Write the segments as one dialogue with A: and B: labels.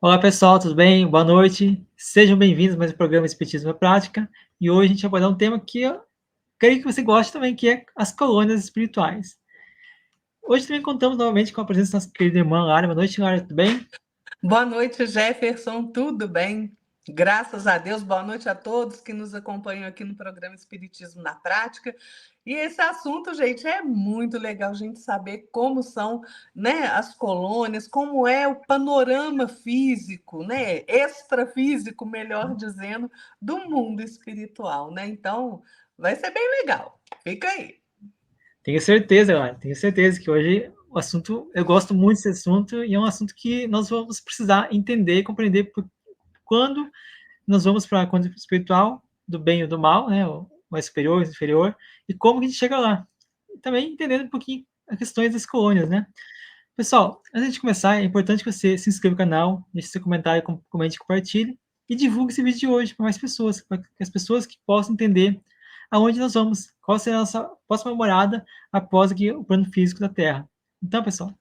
A: Olá pessoal, tudo bem? Boa noite. Sejam bem-vindos a mais um programa Espiritismo na Prática. E hoje a gente vai abordar um tema que eu creio que você gosta também, que é as colônias espirituais. Hoje também contamos novamente com a presença da nossa querida irmã Lara. Boa noite, Lara, tudo bem?
B: Boa noite, Jefferson. Tudo bem? Graças a Deus. Boa noite a todos que nos acompanham aqui no programa Espiritismo na Prática. E esse assunto, gente, é muito legal a gente saber como são, né, as colônias, como é o panorama físico, né, extrafísico, melhor dizendo, do mundo espiritual, né? Então, vai ser bem legal. Fica aí.
A: Tenho certeza, Lara, tenho certeza que hoje o assunto, eu gosto muito desse assunto e é um assunto que nós vamos precisar entender e compreender quando nós vamos para a condição espiritual, do bem ou do mal, né, o mais superior, o inferior, e como que a gente chega lá. E também entendendo um pouquinho as questões das colônias, né? Pessoal, antes de começar, é importante que você se inscreva no canal, deixe seu comentário, comente, compartilhe e divulgue esse vídeo de hoje para mais pessoas, para que as pessoas que possam entender aonde nós vamos, qual será a nossa próxima morada após aqui o plano físico da Terra. Então, pessoal,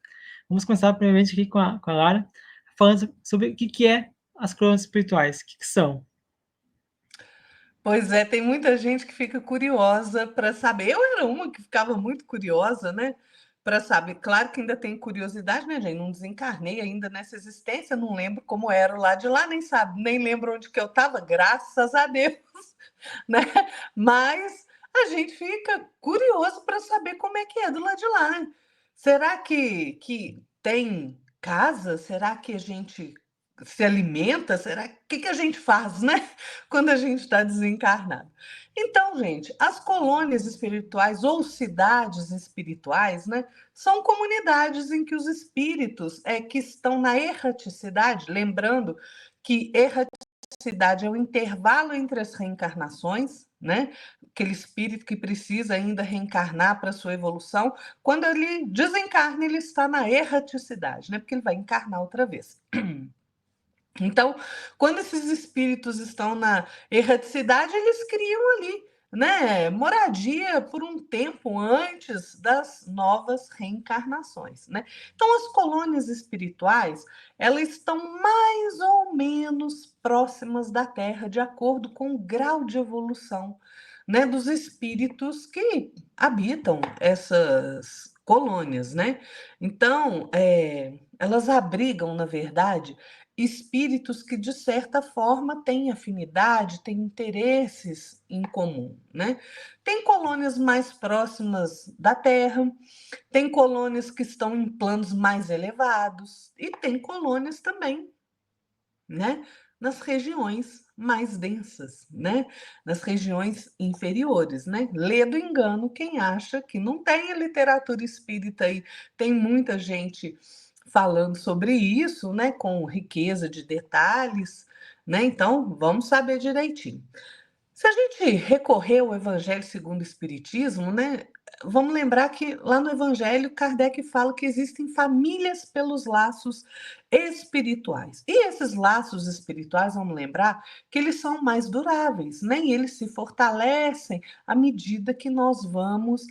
A: vamos começar primeiramente aqui com a Lara, falando sobre o que é as colônias espirituais, o que são.
B: Pois é, tem muita gente que fica curiosa para saber. Eu era uma que ficava muito curiosa, né? Para saber. Claro que ainda tem curiosidade, né, gente? Não desencarnei ainda nessa existência, não lembro como era o lado de lá, nem sabe, nem lembro onde que eu estava, graças a Deus, né? Mas a gente fica curioso para saber como é que é do lado de lá, né? Será que tem casa? Será que a gente se alimenta? Será que a gente faz, né? Quando a gente está desencarnado. Então, gente, as colônias espirituais ou cidades espirituais, né, são comunidades em que os espíritos que estão na erraticidade, lembrando que erraticidade é o intervalo entre as reencarnações, né? Aquele espírito que precisa ainda reencarnar para sua evolução, quando ele desencarna, ele está na erraticidade, né? Porque ele vai encarnar outra vez. Então, quando esses espíritos estão na erraticidade, eles criam ali, né, moradia por um tempo antes das novas reencarnações, né? Então, as colônias espirituais, elas estão mais ou menos próximas da Terra, de acordo com o grau de evolução, né, dos espíritos que habitam essas colônias, né? Então, elas abrigam, na verdade, espíritos que, de certa forma, têm afinidade, têm interesses em comum, né? Tem colônias mais próximas da Terra, tem colônias que estão em planos mais elevados e tem colônias também, né, nas regiões mais densas, né, nas regiões inferiores, né? Lê do engano quem acha que não tem a literatura espírita aí, tem muita gente falando sobre isso, né, com riqueza de detalhes, né? Então, vamos saber direitinho. Se a gente recorrer ao Evangelho segundo o Espiritismo, né, vamos lembrar que lá no Evangelho Kardec fala que existem famílias pelos laços espirituais. E esses laços espirituais, vamos lembrar, que eles são mais duráveis, né? E eles se fortalecem à medida que nós vamos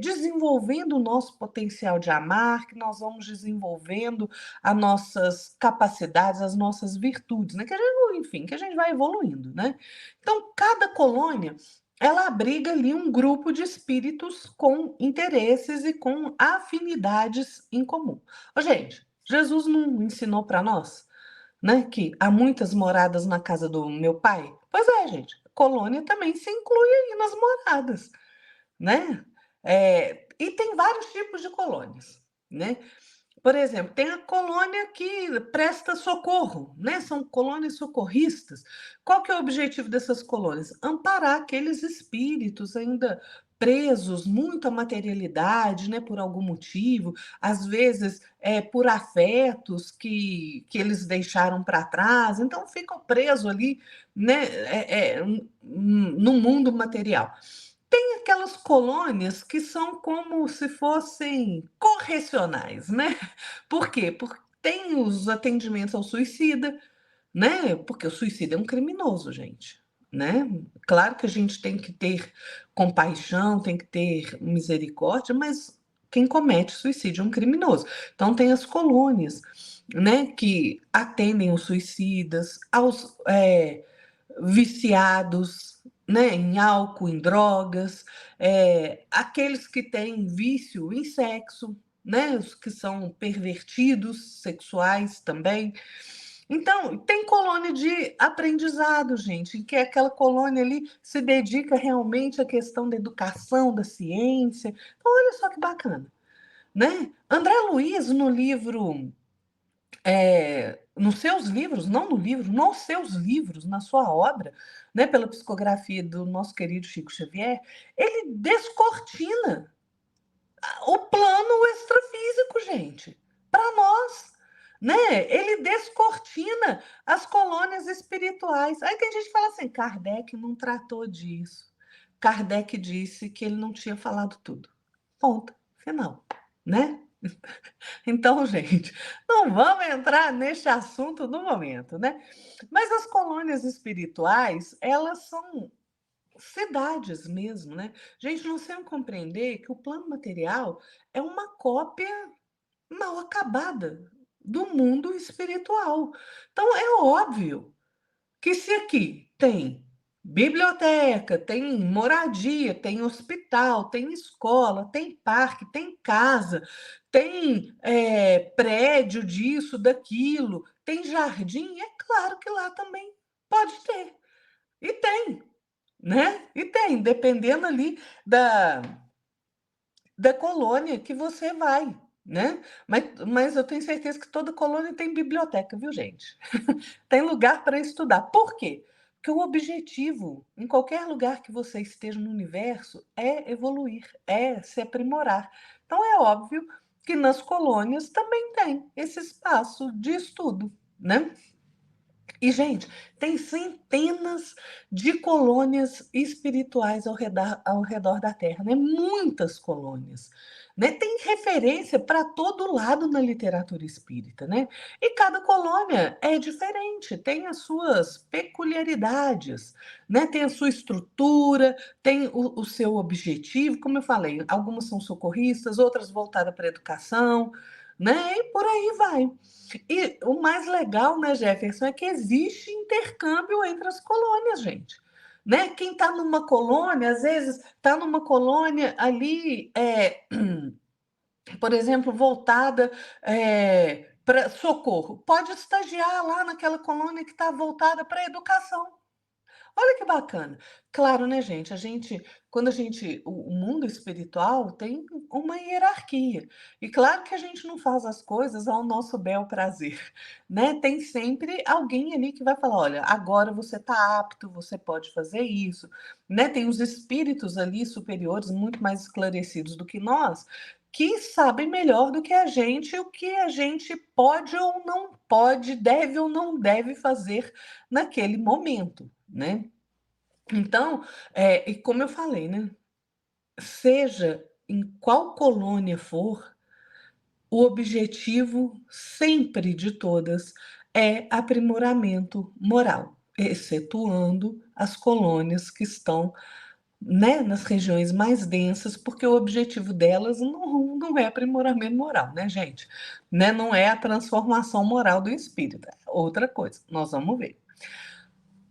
B: desenvolvendo o nosso potencial de amar, que nós vamos desenvolvendo as nossas capacidades, as nossas virtudes, né? Que a gente, enfim, que a gente vai evoluindo, né? Então, cada colônia, ela abriga ali um grupo de espíritos com interesses e com afinidades em comum. Ô, gente, Jesus não ensinou para nós, né, que há muitas moradas na casa do meu pai? Pois é, gente, colônia também se inclui aí nas moradas, né? E tem vários tipos de colônias, né? Por exemplo, tem a colônia que presta socorro, né? São colônias socorristas. Qual que é o objetivo dessas colônias? Amparar aqueles espíritos ainda presos muito à materialidade, né? Por algum motivo, às vezes por afetos que eles deixaram para trás, então ficam presos ali, né? No mundo material. Tem aquelas colônias que são como se fossem correcionais, né? Por quê? Porque tem os atendimentos ao suicida, né? Porque o suicida é um criminoso, gente, né? Claro que a gente tem que ter compaixão, tem que ter misericórdia, mas quem comete suicídio é um criminoso. Então, tem as colônias, né, que atendem os suicidas, aos viciados, né, em álcool, em drogas, aqueles que têm vício em sexo, né, os que são pervertidos sexuais também. Então, tem colônia de aprendizado, gente, em que aquela colônia ali se dedica realmente à questão da educação, da ciência. Então, olha só que bacana, né? André Luiz, no livro, nos seus livros, não no livro, nos seus livros, na sua obra, né, pela psicografia do nosso querido Chico Xavier, ele descortina o plano extrafísico, gente, para nós, né? Ele descortina as colônias espirituais. Aí tem gente que fala assim, Kardec não tratou disso. Kardec disse que ele não tinha falado tudo. Ponto. Final, né? Então, gente, não vamos entrar neste assunto no momento, né? Mas as colônias espirituais, elas são cidades mesmo, né? Gente, nós temos que compreender que o plano material é uma cópia mal acabada do mundo espiritual. Então, é óbvio que se aqui tem biblioteca, tem moradia, tem hospital, tem escola, tem parque, tem casa, tem prédio disso, daquilo, tem jardim, é claro que lá também pode ter. E tem, né? E tem, dependendo ali da colônia que você vai, né? Mas eu tenho certeza que toda colônia tem biblioteca, viu, gente? Tem lugar para estudar. Por quê? Porque o objetivo, em qualquer lugar que você esteja no universo, é evoluir, é se aprimorar. Então, é óbvio que nas colônias também tem esse espaço de estudo, né? E, gente, tem centenas de colônias espirituais ao redor da Terra, né? Muitas colônias. Né? Tem referência para todo lado na literatura espírita, né? E cada colônia é diferente, tem as suas peculiaridades, né? Tem a sua estrutura, tem o seu objetivo, como eu falei, algumas são socorristas, outras voltadas para a educação, né? E por aí vai. E o mais legal, né, Jefferson, é que existe intercâmbio entre as colônias, gente. Né? Quem está numa colônia, às vezes está numa colônia ali, por exemplo, voltada para socorro. Pode estagiar lá naquela colônia que está voltada para a educação. Olha que bacana. Claro, né, gente? Quando o mundo espiritual tem uma hierarquia. E claro que a gente não faz as coisas ao nosso bel prazer, né? Tem sempre alguém ali que vai falar, olha, agora você está apto, você pode fazer isso, né? Tem os espíritos ali superiores, muito mais esclarecidos do que nós, que sabem melhor do que a gente o que a gente pode ou não pode, deve ou não deve fazer naquele momento, né? Então, e como eu falei, né? Seja em qual colônia for, o objetivo sempre de todas é aprimoramento moral, excetuando as colônias que estão, né, nas regiões mais densas, porque o objetivo delas não é aprimoramento moral, né, gente? Né? Não é a transformação moral do espírito, é outra coisa, nós vamos ver.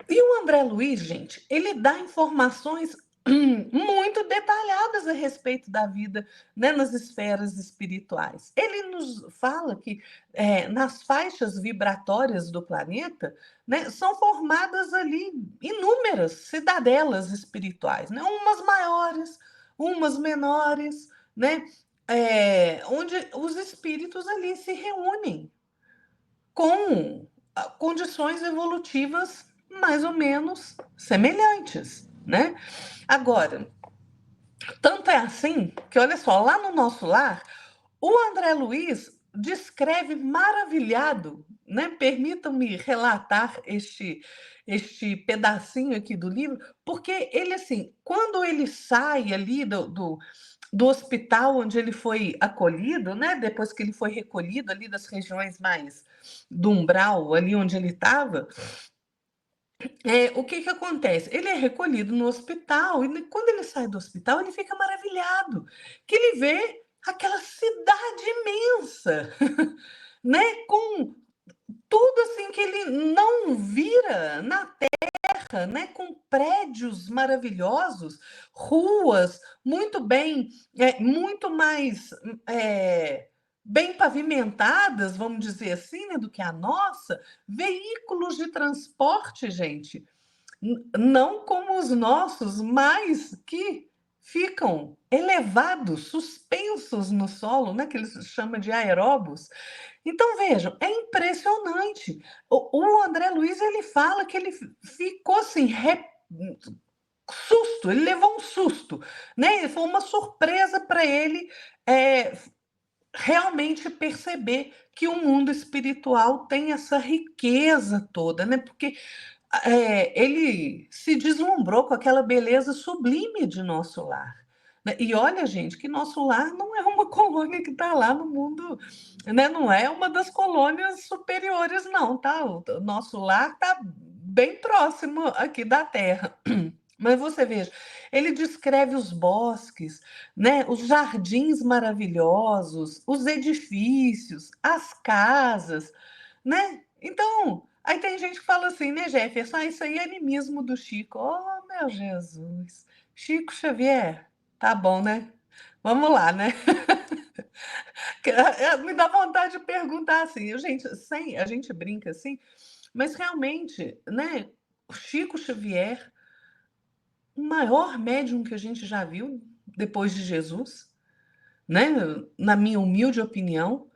B: E o André Luiz, gente, ele dá informações muito detalhadas a respeito da vida, né, nas esferas espirituais. Ele nos fala que nas faixas vibratórias do planeta, né, são formadas ali inúmeras cidadelas espirituais, né, umas maiores, umas menores, né, onde os espíritos ali se reúnem com condições evolutivas mais ou menos semelhantes, né? Agora, tanto é assim que, olha só, lá no nosso lar, o André Luiz descreve maravilhado, né? Permitam-me relatar este pedacinho aqui do livro, porque ele, assim, quando ele sai ali do hospital onde ele foi acolhido, né? Depois que ele foi recolhido ali das regiões mais do umbral, ali onde ele estava, o que que acontece? Ele é recolhido no hospital e quando ele sai do hospital, ele fica maravilhado, que ele vê aquela cidade imensa, né? Com tudo assim que ele não vira na Terra, né? Com prédios maravilhosos, ruas muito bem, muito mais bem pavimentadas, vamos dizer assim, né, do que a nossa, veículos de transporte, gente, não como os nossos, mas que ficam elevados, suspensos no solo, né, que eles chamam de aeróbos. Então, vejam, é impressionante. O André Luiz ele fala que ele ficou assim, susto, ele levou um susto, né? Foi uma surpresa para ele realmente perceber que o mundo espiritual tem essa riqueza toda, né? Porque ele se deslumbrou com aquela beleza sublime de nosso lar. Né? E olha, gente, que nosso lar não é uma colônia que está lá no mundo, né? Não é uma das colônias superiores, não, tá? O nosso lar está bem próximo aqui da Terra. Mas você veja, ele descreve os bosques, né, os jardins maravilhosos, os edifícios, as casas, né? Então, aí tem gente que fala assim, né, Jefferson, isso aí é animismo do Chico. Oh, meu Jesus. Chico Xavier, tá bom, né? Vamos lá, né? Me dá vontade de perguntar assim, gente, a gente brinca assim, mas realmente, né, o Chico Xavier, o maior médium que a gente já viu depois de Jesus, né? Na minha humilde opinião,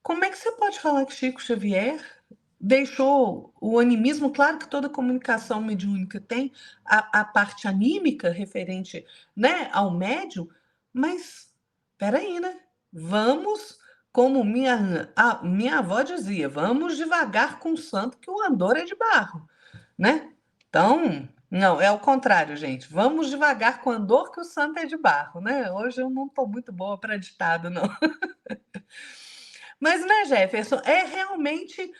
B: como é que você pode falar que Chico Xavier deixou o animismo? Claro que toda comunicação mediúnica tem a parte anímica referente, né, ao médium, mas peraí, né? Vamos, como minha avó dizia, vamos devagar com o santo que o andor é de barro, né? Então, não, é o contrário, gente. Vamos devagar com o andor que o santo é de barro, né? Hoje eu não estou muito boa para ditado, não. Mas, né, Jefferson, realmente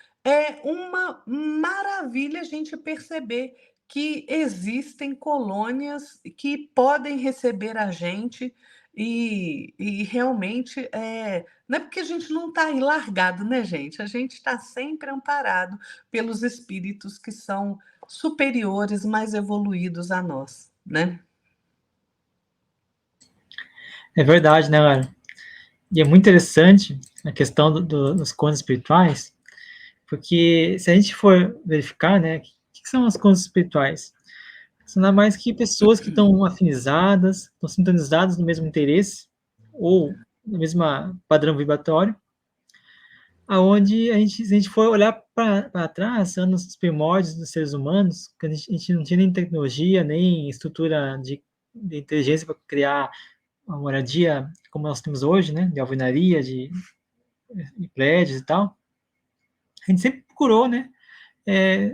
B: uma maravilha a gente perceber que existem colônias que podem receber a gente e realmente não é porque a gente não está aí largado, né, gente? A gente está sempre amparado pelos espíritos que são superiores, mais evoluídos a nós, né?
A: É verdade, né, Lara? E é muito interessante a questão dos contos espirituais, porque se a gente for verificar, né, o que são as contas espirituais? São nada mais que pessoas que estão afinizadas, estão sintonizadas no mesmo interesse, ou no mesmo padrão vibratório, aonde se a gente for olhar para trás, anos primórdios dos seres humanos, que a gente não tinha nem tecnologia, nem estrutura de inteligência para criar uma moradia como nós temos hoje, né, de alvenaria, de prédios e tal, a gente sempre procurou, né,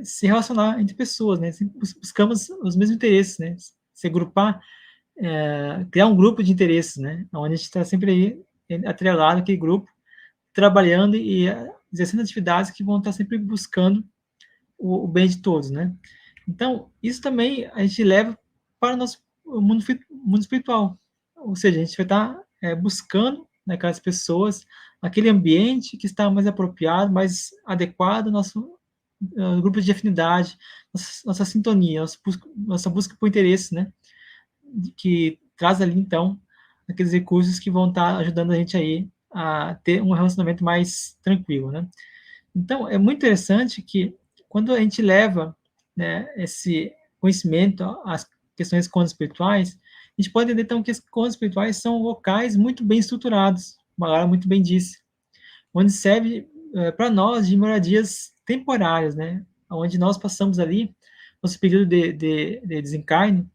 A: se relacionar entre pessoas, né, sempre buscamos os mesmos interesses, né, se agrupar, criar um grupo de interesses, né, onde a gente está sempre aí atrelado àquele grupo, trabalhando e exercendo atividades que vão estar sempre buscando o bem de todos, né. Então, isso também a gente leva para o nosso mundo espiritual, ou seja, a gente vai estar buscando naquelas pessoas aquele ambiente que está mais apropriado, mais adequado ao nosso grupo de afinidade, nossa sintonia, nossa busca por interesse, né? Que traz ali, então, aqueles recursos que vão estar ajudando a gente aí a ter um relacionamento mais tranquilo, né? Então, é muito interessante que quando a gente leva, né, esse conhecimento às questões contas espirituais, a gente pode entender, então, que as contas espirituais são locais muito bem estruturados, Malara muito bem disse, onde serve para nós de moradias temporárias, né? Onde nós passamos ali nosso período de desencarne,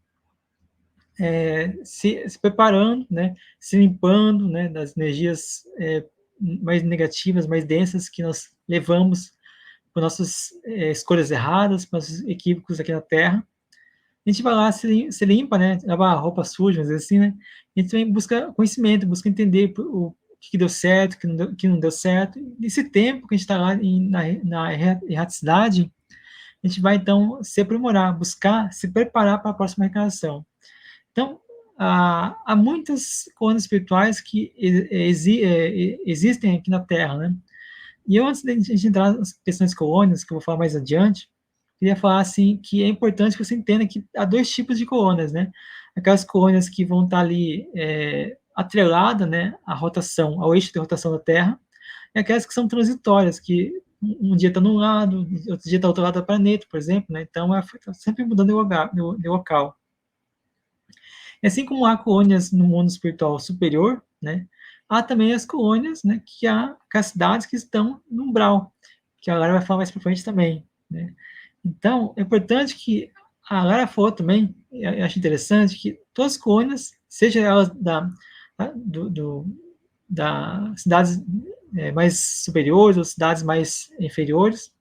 A: se preparando, né? Se limpando, né? Das energias mais negativas, mais densas que nós levamos por nossas escolhas erradas, por nossos equívocos aqui na Terra. A gente vai lá, se limpa, né? Lava a roupa suja, às vezes assim, né? A gente também busca conhecimento, busca entender o que deu certo, o que não deu certo. Nesse tempo que a gente está lá na erraticidade, a gente vai, então, se aprimorar, buscar se preparar para a próxima reencarnação. Então, há muitas colônias espirituais que existem aqui na Terra, né? E eu, antes de a gente entrar nas questões colônias, que eu vou falar mais adiante, queria falar assim que é importante que você entenda que há dois tipos de colônias, né? Aquelas colônias que vão estar ali atreladas, né, à rotação, ao eixo de rotação da Terra, e aquelas que são transitórias, que um dia está num lado, outro dia está do outro lado do planeta, por exemplo, né? Então, tá sempre mudando de local. E assim como há colônias no mundo espiritual superior, né? Há também as colônias, né? Que há as cidades que estão no umbral, que a Lara vai falar mais para frente também, né? Então, é importante que a Lara falou também, eu acho interessante, que todas as colônias, seja elas da cidades mais superiores ou cidades mais inferiores,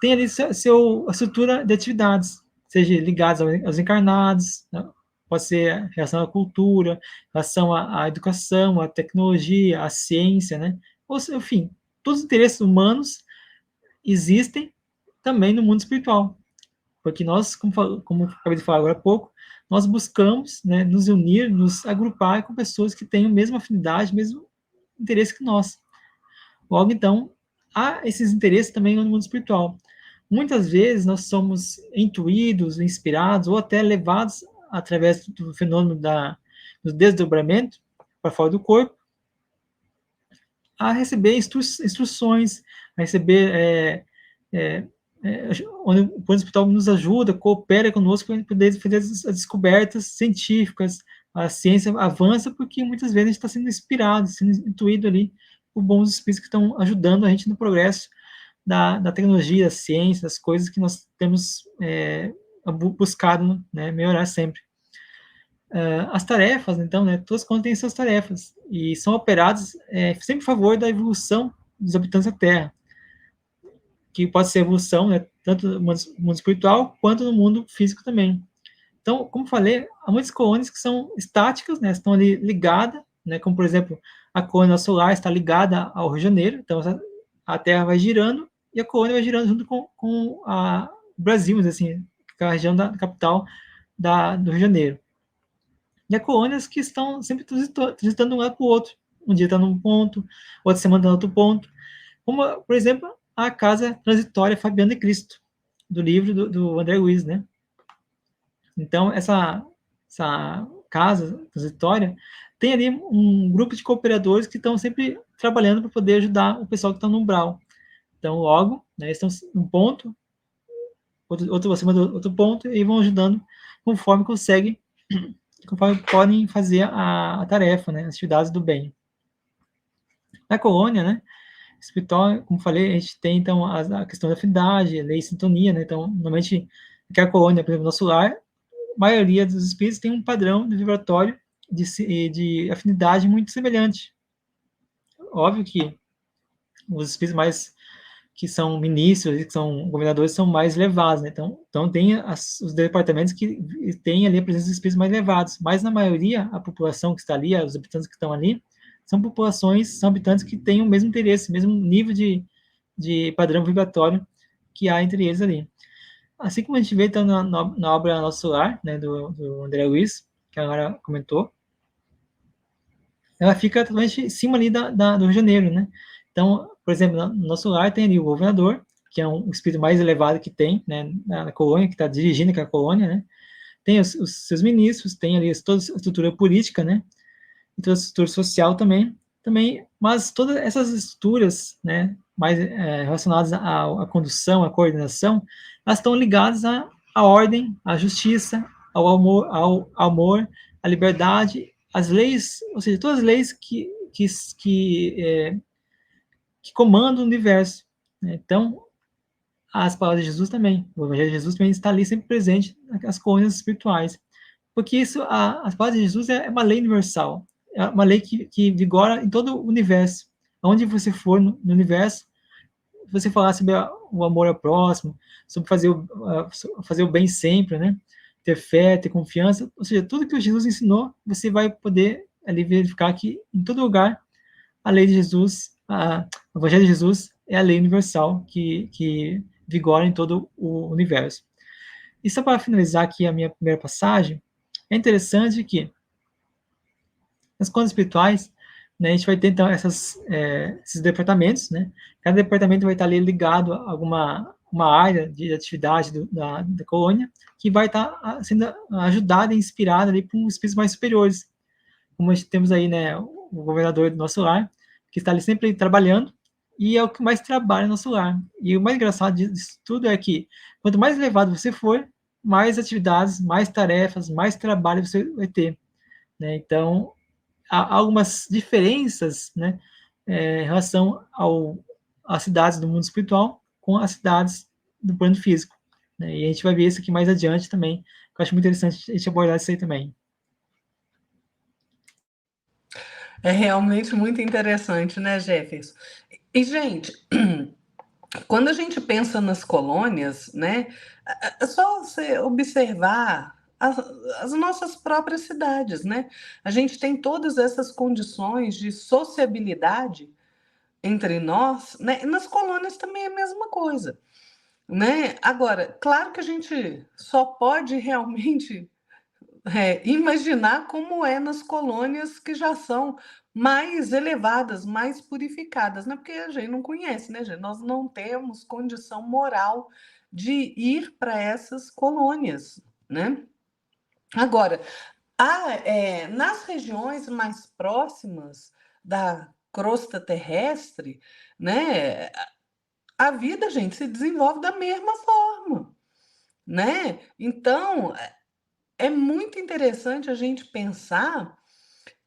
A: tem ali a estrutura de atividades, seja ligadas aos encarnados, né? Pode ser em relação à cultura, em relação à educação, à tecnologia, à ciência, né? Ou, enfim, todos os interesses humanos existem também no mundo espiritual, porque nós, como acabei de falar agora há pouco, nós buscamos, né, nos unir, nos agrupar com pessoas que têm a mesma afinidade, mesmo interesse que nós. Logo, então, há esses interesses também no mundo espiritual. Muitas vezes nós somos intuídos, inspirados ou até levados através do fenômeno do desdobramento para fora do corpo a receber instruções, a receber onde o plano espiritual nos ajuda, coopera conosco para poder fazer as descobertas científicas, a ciência avança porque muitas vezes a gente está sendo inspirado, sendo intuído ali por bons espíritos que estão ajudando a gente no progresso da tecnologia, da ciência, das coisas que nós temos buscado, né, melhorar sempre. As tarefas, então, né, todas quando têm suas tarefas e são operadas sempre a favor da evolução dos habitantes da Terra, que pode ser evolução, né, tanto no mundo espiritual quanto no mundo físico também. Então, como falei, há muitas colônias que são estáticas, né, estão ali ligadas, né, como por exemplo a colônia solar está ligada ao Rio de Janeiro, então a Terra vai girando e a colônia vai girando junto com o Brasil, assim, que é a região da capital do Rio de Janeiro. E há colônias que estão sempre transitando de um lado para o outro. Um dia está num ponto, outra semana está em outro ponto. Como, por exemplo, a Casa Transitória Fabiana de Cristo, do livro do André Luiz, né? Então, essa casa transitória tem ali um grupo de cooperadores que estão sempre trabalhando para poder ajudar o pessoal que está no umbral. Então, logo, né, estão num ponto, outro acima do outro ponto, e vão ajudando conforme conseguem, conforme podem fazer a tarefa, né, as atividades do bem. Na colônia, né, espiritual, como falei, a gente tem, então, a questão da afinidade, lei e sintonia, né, então, normalmente, aquela colônia, por exemplo, nosso lar, a maioria dos espíritos tem um padrão de vibratório de afinidade muito semelhante. Óbvio que os espíritos mais que são ministros, que são governadores, são mais elevados, né? Então tem os departamentos que têm ali a presença dos espíritos mais elevados, mas na maioria, a população que está ali, os habitantes que estão ali, são habitantes que têm o mesmo interesse, o mesmo nível de padrão vibratório que há entre eles ali. Assim como a gente vê então, na obra Nosso Lar, né, do André Luiz, que agora comentou, ela fica totalmente em cima ali do Rio de Janeiro, né? Então, por exemplo, no Nosso Lar tem ali o governador, que é um espírito mais elevado que tem, né, na colônia, que está dirigindo aquela colônia, né? Tem os seus ministros, tem ali toda a estrutura política, né? E toda a estrutura social também, mas todas essas estruturas, né, mais relacionadas à condução, à coordenação, elas estão ligadas à ordem, à justiça, ao amor, à liberdade, às leis, ou seja, todas as leis que comandam o universo, né? Então, as palavras de Jesus também, o Evangelho de Jesus também está ali sempre presente nas colônias espirituais, porque as palavras de Jesus é uma lei universal, é uma lei que vigora em todo o universo. Onde você for no universo, você falar sobre o amor ao próximo, sobre fazer o bem sempre, né? Ter fé, ter confiança, ou seja, tudo que o Jesus ensinou, você vai poder ali verificar que em todo lugar a lei de Jesus, o Evangelho de Jesus é a lei universal que vigora em todo o universo. E só para finalizar aqui a minha primeira passagem, É interessante que nas contas espirituais, né, a gente vai ter, então, esses departamentos, né? Cada departamento vai estar ali ligado a alguma uma área de atividade da colônia, que vai estar sendo ajudada e inspirada ali por espíritos mais superiores. Como a gente temos aí, né, o governador do nosso lar, que está ali sempre trabalhando, e é o que mais trabalha no nosso lar. E o mais engraçado disso tudo é que, quanto mais elevado você for, mais atividades, mais tarefas, mais trabalho você vai ter, né? Então, há algumas diferenças, né, em relação às cidades do mundo espiritual com as cidades do plano físico, né? E a gente vai ver isso aqui mais adiante também, que eu acho muito interessante a gente abordar isso aí também.
B: É realmente muito interessante, né, Jefferson? E, gente, quando a gente pensa nas colônias, né, é só você observar as nossas próprias cidades, né? A gente tem todas essas condições de sociabilidade entre nós, né? E nas colônias também é a mesma coisa, né? Agora, claro que a gente só pode realmente imaginar como é nas colônias que já são mais elevadas, mais purificadas, né? Porque a gente não conhece, né, gente? Nós não temos condição moral de ir para essas colônias, né? Agora, nas regiões mais próximas da crosta terrestre, né, a vida, gente, se desenvolve da mesma forma, né? Então, é muito interessante a gente pensar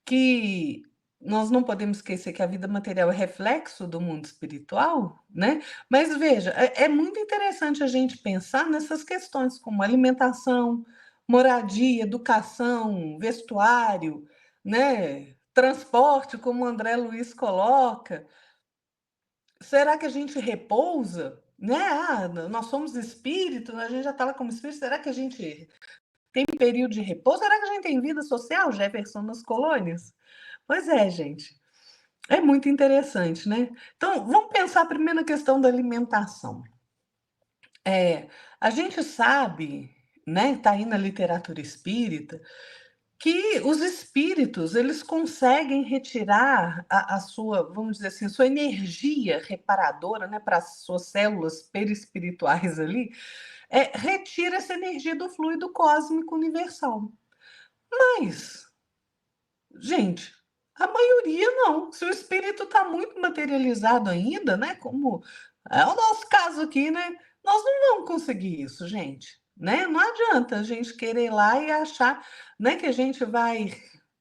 B: que nós não podemos esquecer que a vida material é reflexo do mundo espiritual, né? Mas veja, é muito interessante a gente pensar nessas questões como alimentação, moradia, educação, vestuário, né? Transporte, como o André Luiz coloca. Será que a gente repousa? Né? Nós somos espírito, a gente já está lá como espírito. Será que a gente tem período de repouso? Será que a gente tem vida social, Jefferson, nas colônias? Pois é, gente. É muito interessante, né? Então, vamos pensar primeiro na questão da alimentação. A gente sabe, né, está aí na literatura espírita, que os espíritos eles conseguem retirar a sua, vamos dizer assim, sua energia reparadora, né, para as suas células perispirituais ali, retira essa energia do fluido cósmico universal. Mas, gente, a maioria não. Se o espírito está muito materializado ainda, né? Como é o nosso caso aqui, né? Nós não vamos conseguir isso, gente. Né? Não adianta a gente querer ir lá e achar, né, que a gente vai,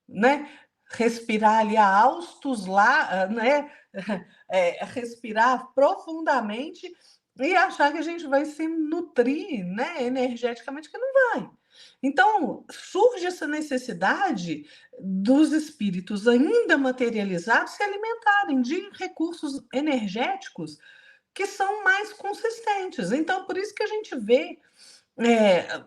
B: né, respirar ali a austos lá, né? Respirar profundamente e achar que a gente vai se nutrir, né, energeticamente, que não vai. Então, surge essa necessidade dos espíritos ainda materializados se alimentarem de recursos energéticos que são mais consistentes. Então, por isso que a gente vê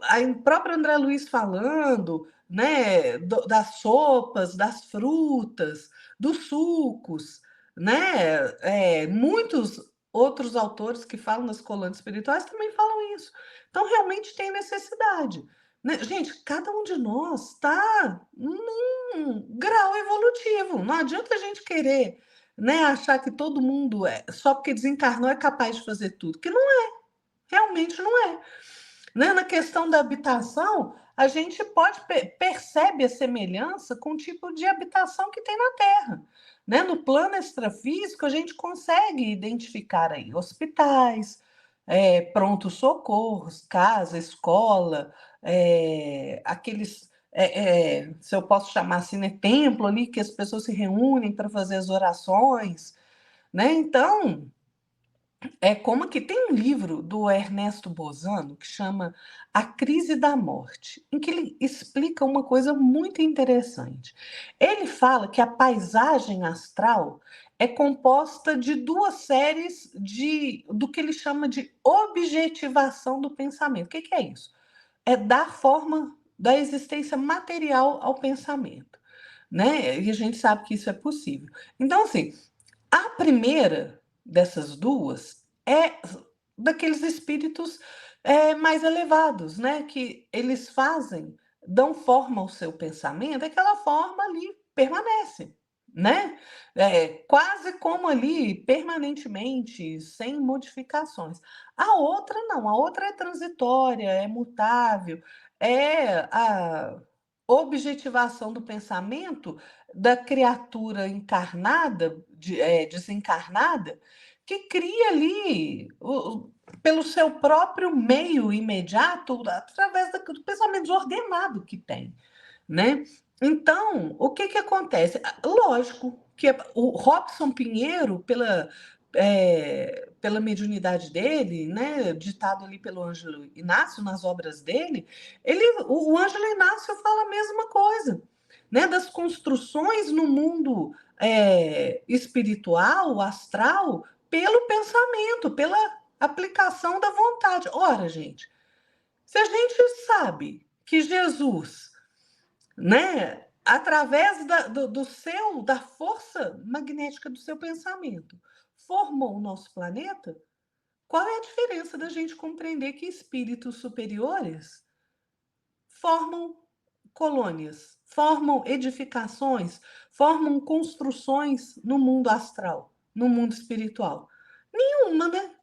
B: a própria André Luiz falando, né, das sopas, das frutas, dos sucos, né? Muitos outros autores que falam das colônias espirituais também falam isso. Então, realmente tem necessidade. Né? Gente, cada um de nós está num grau evolutivo. Não adianta a gente querer, né, achar que todo mundo só porque desencarnou é capaz de fazer tudo, que não é, realmente não é. Né? Na questão da habitação, a gente percebe a semelhança com o tipo de habitação que tem na Terra. Né? No plano extrafísico, a gente consegue identificar aí hospitais, pronto-socorros, casa, escola, aqueles, se eu posso chamar assim, né, templo ali que as pessoas se reúnem para fazer as orações. Né? Então, como que tem um livro do Ernesto Bozano que chama A Crise da Morte, em que ele explica uma coisa muito interessante. Ele fala que a paisagem astral é composta de duas séries do que ele chama de objetivação do pensamento. O que é isso? É dar forma da existência material ao pensamento, né? E a gente sabe que isso é possível. Então, assim, a primeira dessas duas é daqueles espíritos mais elevados, né? Que eles fazem dão forma ao seu pensamento, aquela forma ali permanece, né? Quase como ali, permanentemente, sem modificações. A outra não, a outra é transitória, é mutável, é a objetivação do pensamento da criatura encarnada, desencarnada, que cria ali pelo seu próprio meio imediato, através do pensamento desordenado que tem, né? Então, o que acontece? Lógico que o Robson Pinheiro, pela mediunidade dele, né, ditado ali pelo Ângelo Inácio nas obras dele, o Ângelo Inácio fala a mesma coisa, né, das construções no mundo espiritual, astral, pelo pensamento, pela aplicação da vontade. Ora, gente, se a gente sabe que Jesus, né, através da força magnética do seu pensamento, formou o nosso planeta, qual é a diferença da gente compreender que espíritos superiores formam colônias, formam edificações, formam construções no mundo astral, no mundo espiritual? Nenhuma, né?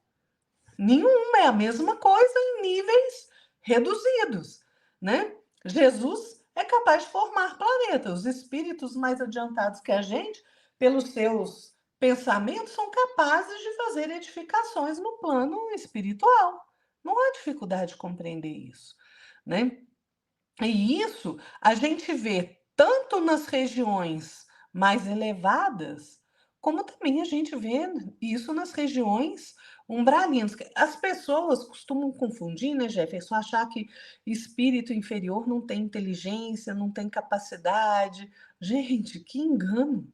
B: Nenhuma, é a mesma coisa em níveis reduzidos, né? Jesus é capaz de formar planetas. Os espíritos mais adiantados que a gente, pelos seus pensamentos, são capazes de fazer edificações no plano espiritual. Não há dificuldade de compreender isso, né? E isso a gente vê tanto nas regiões mais elevadas, como também a gente vê isso nas regiões umbralinas. As pessoas costumam confundir, né, Jefferson, achar que espírito inferior não tem inteligência, não tem capacidade. Gente, que engano!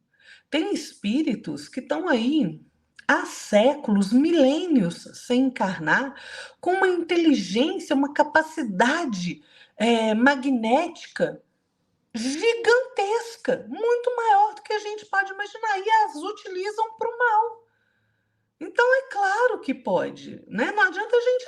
B: Tem espíritos que estão aí há séculos, milênios sem encarnar, com uma inteligência, uma capacidade magnética gigantesca, muito maior do que a gente pode imaginar, e as utilizam para o mal. Então, é claro que pode, né? Não adianta a gente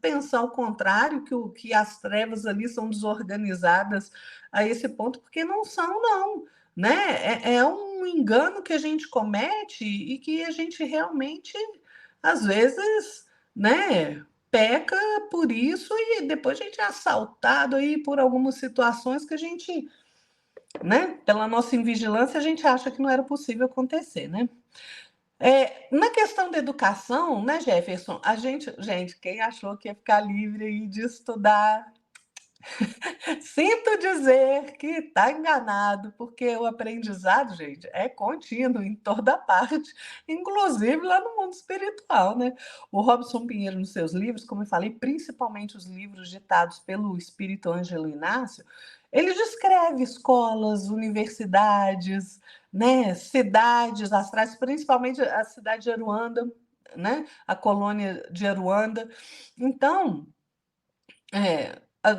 B: pensar o contrário, que as trevas ali são desorganizadas a esse ponto, porque não são, não. Né? É um engano que a gente comete e que a gente realmente, às vezes, né, peca por isso e depois a gente é assaltado aí por algumas situações que a gente, né, pela nossa invigilância, a gente acha que não era possível acontecer, né? Na questão da educação, né, Jefferson, gente, quem achou que ia ficar livre aí de estudar, sinto dizer que está enganado, porque o aprendizado, gente, é contínuo em toda parte, inclusive lá no mundo espiritual, né? O Robson Pinheiro, nos seus livros, como eu falei, principalmente os livros ditados pelo espírito Ângelo Inácio, ele descreve escolas, universidades, né, cidades astrais, principalmente a cidade de Aruanda, né, a colônia de Aruanda. Então,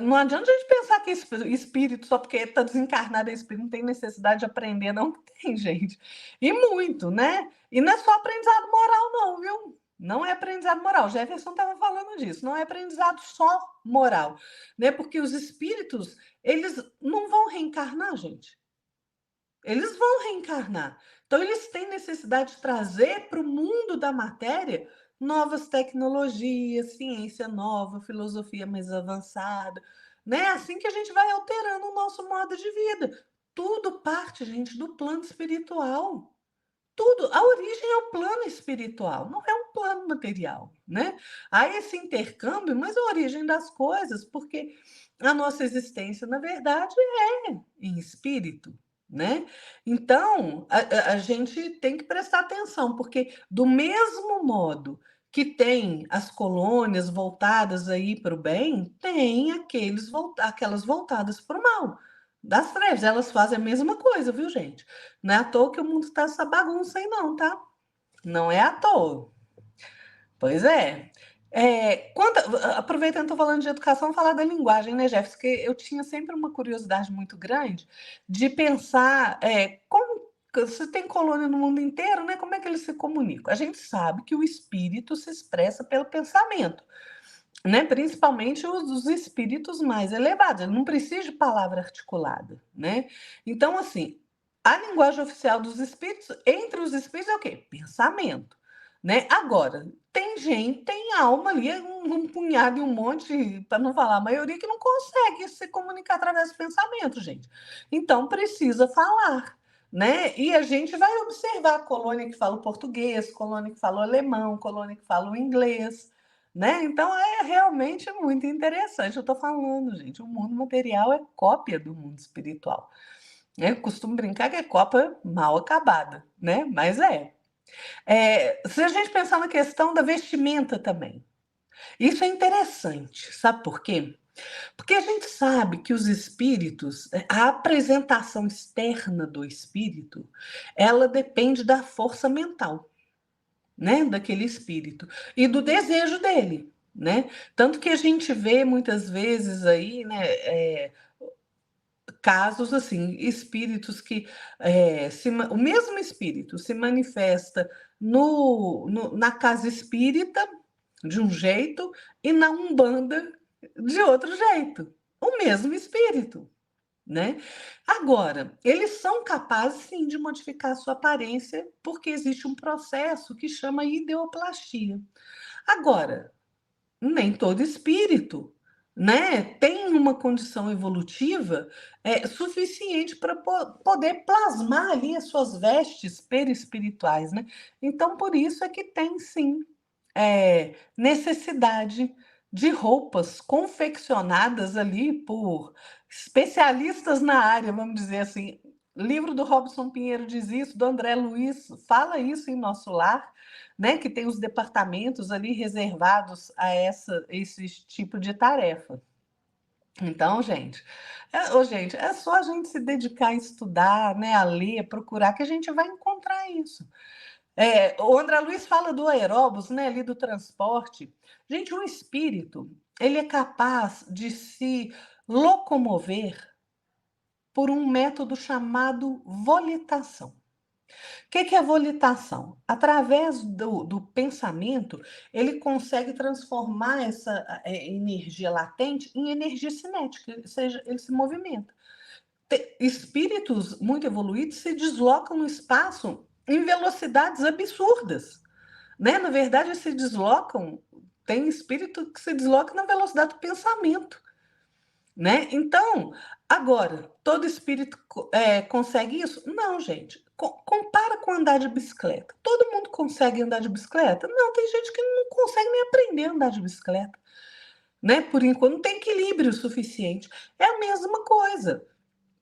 B: não adianta a gente pensar que espírito, só porque está desencarnado é espírito, não tem necessidade de aprender, não tem, gente. E muito, né? E não é só aprendizado moral, não, viu? Não é aprendizado moral. Jefferson estava falando disso. Não é aprendizado só moral, né? Porque os espíritos, eles não vão reencarnar, gente. Eles vão reencarnar. Então, eles têm necessidade de trazer para o mundo da matéria novas tecnologias, ciência nova, filosofia mais avançada. Né? Assim que a gente vai alterando o nosso modo de vida. Tudo parte, gente, do plano espiritual. Tudo. A origem é o plano espiritual, não é um plano material. Né? Há esse intercâmbio, mas a origem das coisas, porque a nossa existência, na verdade, é em espírito. Né? Então, a gente tem que prestar atenção, porque do mesmo modo que tem as colônias voltadas aí para o bem, tem aquelas voltadas para o mal. Das trevas, elas fazem a mesma coisa, viu, gente? Não é à toa que o mundo está essa bagunça aí, não, tá? Não é à toa. Pois é. Aproveitando que estou falando de educação, falar da linguagem, né, Jefferson? Porque eu tinha sempre uma curiosidade muito grande de pensar como se tem colônia no mundo inteiro, né? Como é que eles se comunicam? A gente sabe que o espírito se expressa pelo pensamento. né? Principalmente os espíritos mais elevados, ele não precisa de palavra articulada, né? Então, assim, a linguagem oficial dos espíritos, entre os espíritos, é o quê? Pensamento, né? Agora, tem gente, tem alma ali, um punhado e um monte, para não falar a maioria, que não consegue se comunicar através do pensamento, gente. Então, precisa falar, né? E a gente vai observar a colônia que fala o português, colônia que fala o alemão, colônia que fala o inglês, né? Então é realmente muito interessante. Eu estou falando, gente, o mundo material é cópia do mundo espiritual. Eu costumo brincar que é cópia mal acabada, né? Mas se a gente pensar na questão da vestimenta também, isso é interessante, sabe por quê? Porque a gente sabe que os espíritos, a apresentação externa do espírito, ela depende da força mental, né, daquele espírito e do desejo dele, né? Tanto que a gente vê muitas vezes aí, né, casos assim, espíritos que o mesmo espírito se manifesta na casa espírita de um jeito e na umbanda de outro jeito. O mesmo espírito, né? Agora, eles são capazes sim de modificar a sua aparência, porque existe um processo que chama ideoplastia. Agora, nem todo espírito, né, tem uma condição evolutiva suficiente para poder plasmar ali as suas vestes perispirituais, né? Então, por isso é que tem sim necessidade de roupas confeccionadas ali por especialistas na área, vamos dizer assim. Livro do Robson Pinheiro diz isso, do André Luiz fala isso em Nosso Lar, né, que tem os departamentos ali reservados a esse tipo de tarefa. Então, gente, é só a gente se dedicar a estudar, né, a ler, a procurar, que a gente vai encontrar isso. O André Luiz fala do aeróbus, né, ali do transporte. Gente, o espírito, ele é capaz de se locomover por um método chamado volitação. O que é a volitação? Através do pensamento, ele consegue transformar essa energia latente em energia cinética, ou seja, ele se movimenta. Espíritos muito evoluídos se deslocam no espaço em velocidades absurdas, né? Na verdade, se deslocam, tem espírito que se desloca na velocidade do pensamento, né? Então, agora, todo espírito consegue isso? Não, gente. Compara com andar de bicicleta. Todo mundo consegue andar de bicicleta? Não, tem gente que não consegue nem aprender a andar de bicicleta, né? Por enquanto, não tem equilíbrio suficiente. É a mesma coisa.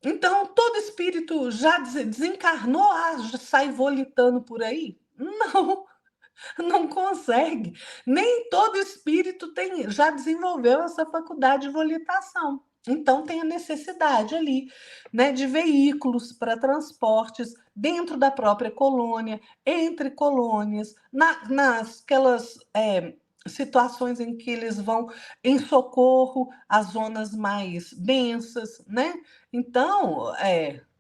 B: Então, todo espírito já desencarnou, já sai volitando por aí? Não, não consegue. Nem todo espírito já desenvolveu essa faculdade de volitação. Então, tem a necessidade ali, né, de veículos para transportes dentro da própria colônia, entre colônias, nasquelas situações em que eles vão em socorro às zonas mais densas, né? Então,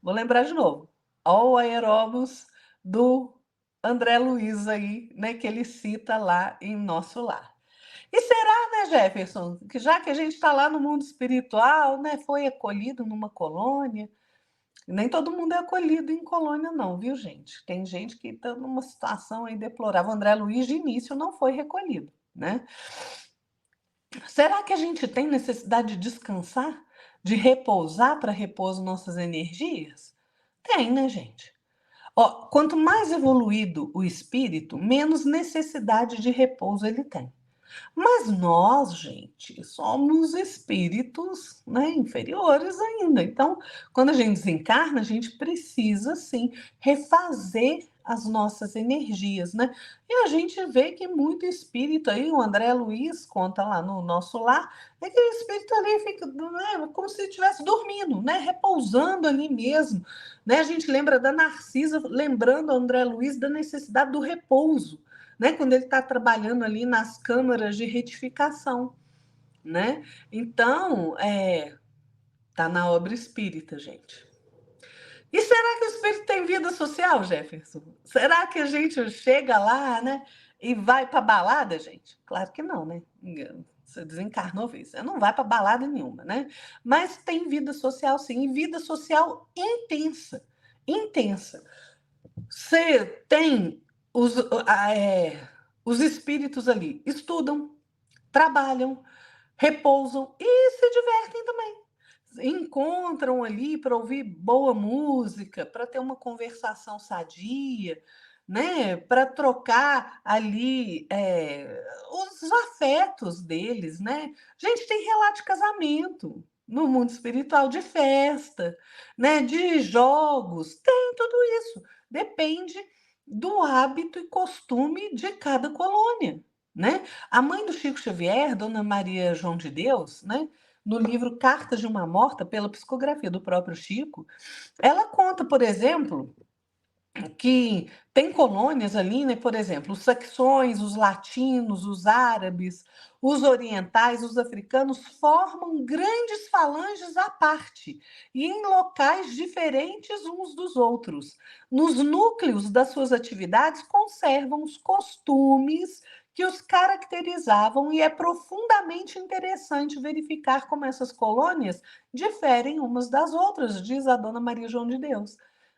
B: vou lembrar de novo, ó, o aeróbus do André Luiz aí, né, que ele cita lá em Nosso Lar. E será, né, Jefferson, que já que a gente está lá no mundo espiritual, né, foi acolhido numa colônia, nem todo mundo é acolhido em colônia não, viu, gente? Tem gente que está numa situação aí deplorável. O André Luiz, de início, não foi recolhido, né? Será que a gente tem necessidade de descansar, de repousar para repor nossas energias? Tem, né, gente? Ó, quanto mais evoluído o espírito, menos necessidade de repouso ele tem. Mas nós, gente, somos espíritos, né, inferiores ainda. Então, quando a gente desencarna, a gente precisa, sim, refazer as nossas energias, né? E a gente vê que muito espírito aí, o André Luiz conta lá no Nosso Lar, é que o espírito ali fica, né, como se estivesse dormindo, né, repousando ali mesmo, né? A gente lembra da Narcisa, lembrando o André Luiz da necessidade do repouso, né? Quando ele está trabalhando ali nas câmaras de retificação, né? Então, tá na obra espírita, gente. E será que o espírito tem vida social, Jefferson? Será que a gente chega lá, né, e vai para balada, gente? Claro que não, né? Você desencarnou, vez. Você não vai para balada nenhuma, né? Mas tem vida social, sim, e vida social intensa. Intensa. Você tem os, os espíritos ali, estudam, trabalham, repousam e se divertem também. Encontram ali para ouvir boa música, para ter uma conversação sadia, né? Para trocar ali os afetos deles, né? Gente, tem relato de casamento no mundo espiritual, de festa, né? De jogos, tem tudo isso. Depende do hábito e costume de cada colônia, né? A mãe do Chico Xavier, Dona Maria João de Deus, né? No livro Cartas de uma Morta, pela psicografia do próprio Chico, ela conta, por exemplo, que tem colônias ali, né? Por exemplo, os saxões, os latinos, os árabes, os orientais, os africanos formam grandes falanges à parte e em locais diferentes uns dos outros. Nos núcleos das suas atividades conservam os costumes que os caracterizavam e é profundamente interessante verificar como essas colônias diferem umas das outras, diz a Dona Maria João de Deus.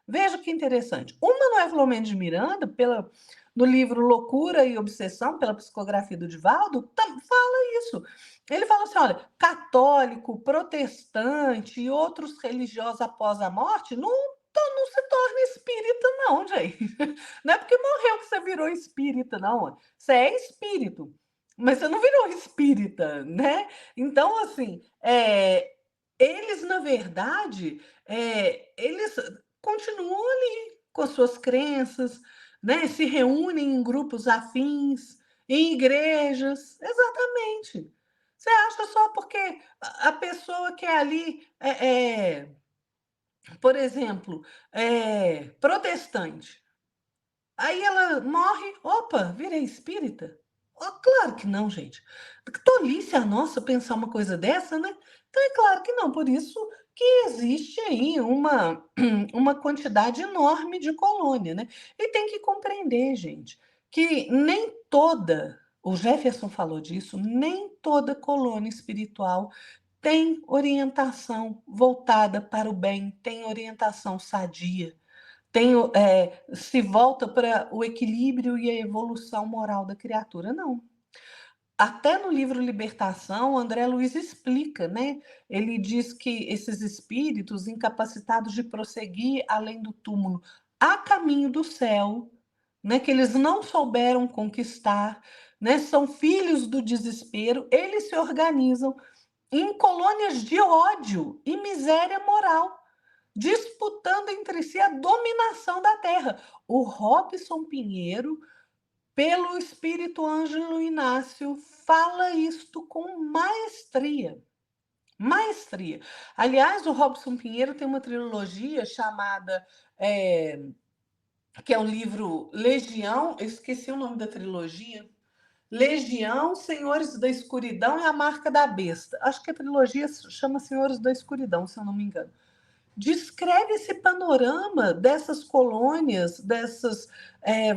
B: Veja que interessante. O Manuel Filomeno de Miranda, no livro Loucura e Obsessão, pela psicografia do Divaldo, fala isso. Ele fala assim: olha, católico, protestante e outros religiosos após a morte não se torna espírita, não, gente. Não é porque morreu que você virou espírita, não. Você é espírito, mas você não virou espírita, né? Então, assim, eles, na verdade, eles continuam ali com as suas crenças, né? Se reúnem em grupos afins, em igrejas, exatamente. Você acha só porque a pessoa que é ali, por exemplo, protestante, aí ela morre, opa, virei espírita? Oh, claro que não, gente. Que tolice a nossa pensar uma coisa dessa, né? Então é claro que não, por isso que existe aí uma quantidade enorme de colônia, né? E tem que compreender, gente, que nem toda, o Jefferson falou disso, nem toda colônia espiritual tem orientação voltada para o bem, tem orientação sadia, se volta para o equilíbrio e a evolução moral da criatura. Não. Até no livro Libertação, André Luiz explica, né? Ele diz que esses espíritos incapacitados de prosseguir além do túmulo a caminho do céu, né? Que eles não souberam conquistar, né? São filhos do desespero, eles se organizam em colônias de ódio e miséria moral, disputando entre si a dominação da Terra. O Robson Pinheiro, pelo Espírito Ângelo Inácio, fala isto com maestria. Maestria. Aliás, o Robson Pinheiro tem uma trilogia chamada, que é o livro Legião, eu esqueci o nome da trilogia, Legião, Senhores da Escuridão e a Marca da Besta. Acho que a trilogia chama Senhores da Escuridão, se eu não me engano. Descreve esse panorama dessas colônias,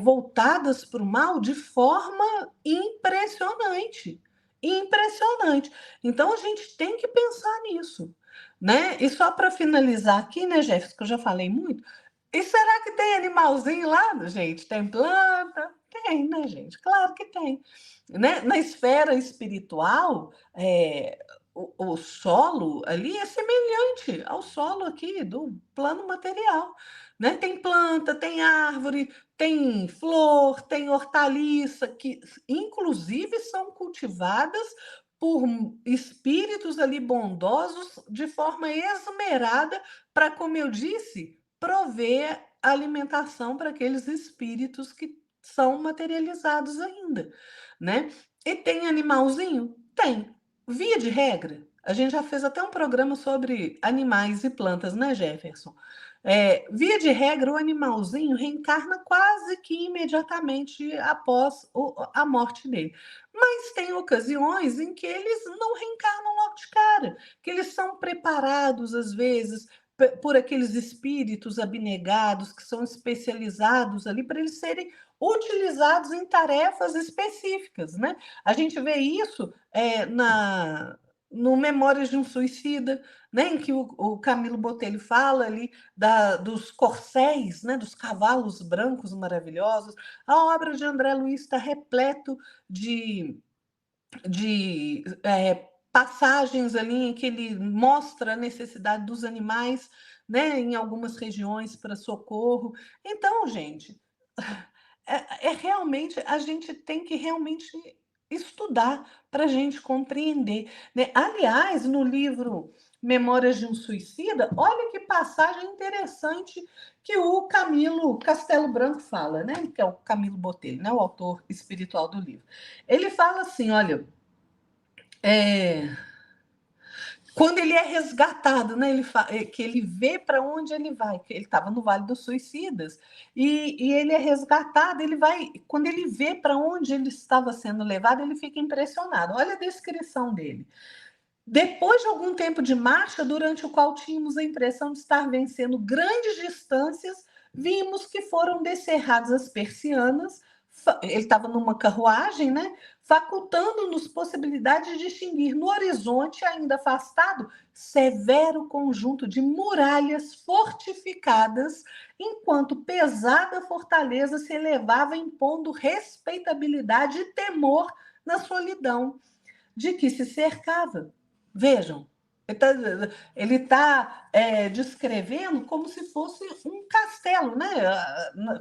B: voltadas para o mal, de forma impressionante. Impressionante. Então, a gente tem que pensar nisso, né? E só para finalizar aqui, né, Jefferson, que eu já falei muito, e será que tem animalzinho lá, gente? Tem planta? Tem, né, gente? Claro que tem. Né? Na esfera espiritual, o solo ali é semelhante ao solo aqui do plano material, né? Tem planta, tem árvore, tem flor, tem hortaliça, que inclusive são cultivadas por espíritos ali bondosos de forma esmerada para, como eu disse, prover alimentação para aqueles espíritos que são materializados ainda, né? E tem animalzinho? Tem. Via de regra, a gente já fez até um programa sobre animais e plantas, né, Jefferson? Via de regra, o animalzinho reencarna quase que imediatamente após a morte dele. Mas tem ocasiões em que eles não reencarnam logo de cara, que eles são preparados, às vezes, por aqueles espíritos abnegados que são especializados ali para eles serem utilizados em tarefas específicas, né? A gente vê isso no Memórias de um Suicida, né, em que o Camilo Botelho fala ali dos corcéis, né, dos cavalos brancos maravilhosos. A obra de André Luiz está repleto de passagens ali em que ele mostra a necessidade dos animais, né, em algumas regiões para socorro. Então, gente, realmente a gente tem que realmente estudar para a gente compreender, né? Aliás, no livro Memórias de um Suicida, olha que passagem interessante que o Camilo Castelo Branco fala, né? Que é o Camilo Botelho, né? O autor espiritual do livro. Ele fala assim, olha, quando ele é resgatado, né, que ele vê para onde ele vai, que ele estava no Vale dos Suicidas, e ele é resgatado, quando ele vê para onde ele estava sendo levado, ele fica impressionado. Olha a descrição dele. Depois de algum tempo de marcha, durante o qual tínhamos a impressão de estar vencendo grandes distâncias, vimos que foram descerradas as persianas. Ele estava numa carruagem, né? Facultando-nos possibilidade de distinguir no horizonte, ainda afastado, severo conjunto de muralhas fortificadas, enquanto pesada fortaleza se elevava, impondo respeitabilidade e temor na solidão de que se cercava. Vejam, ele tá descrevendo como se fosse um castelo, né?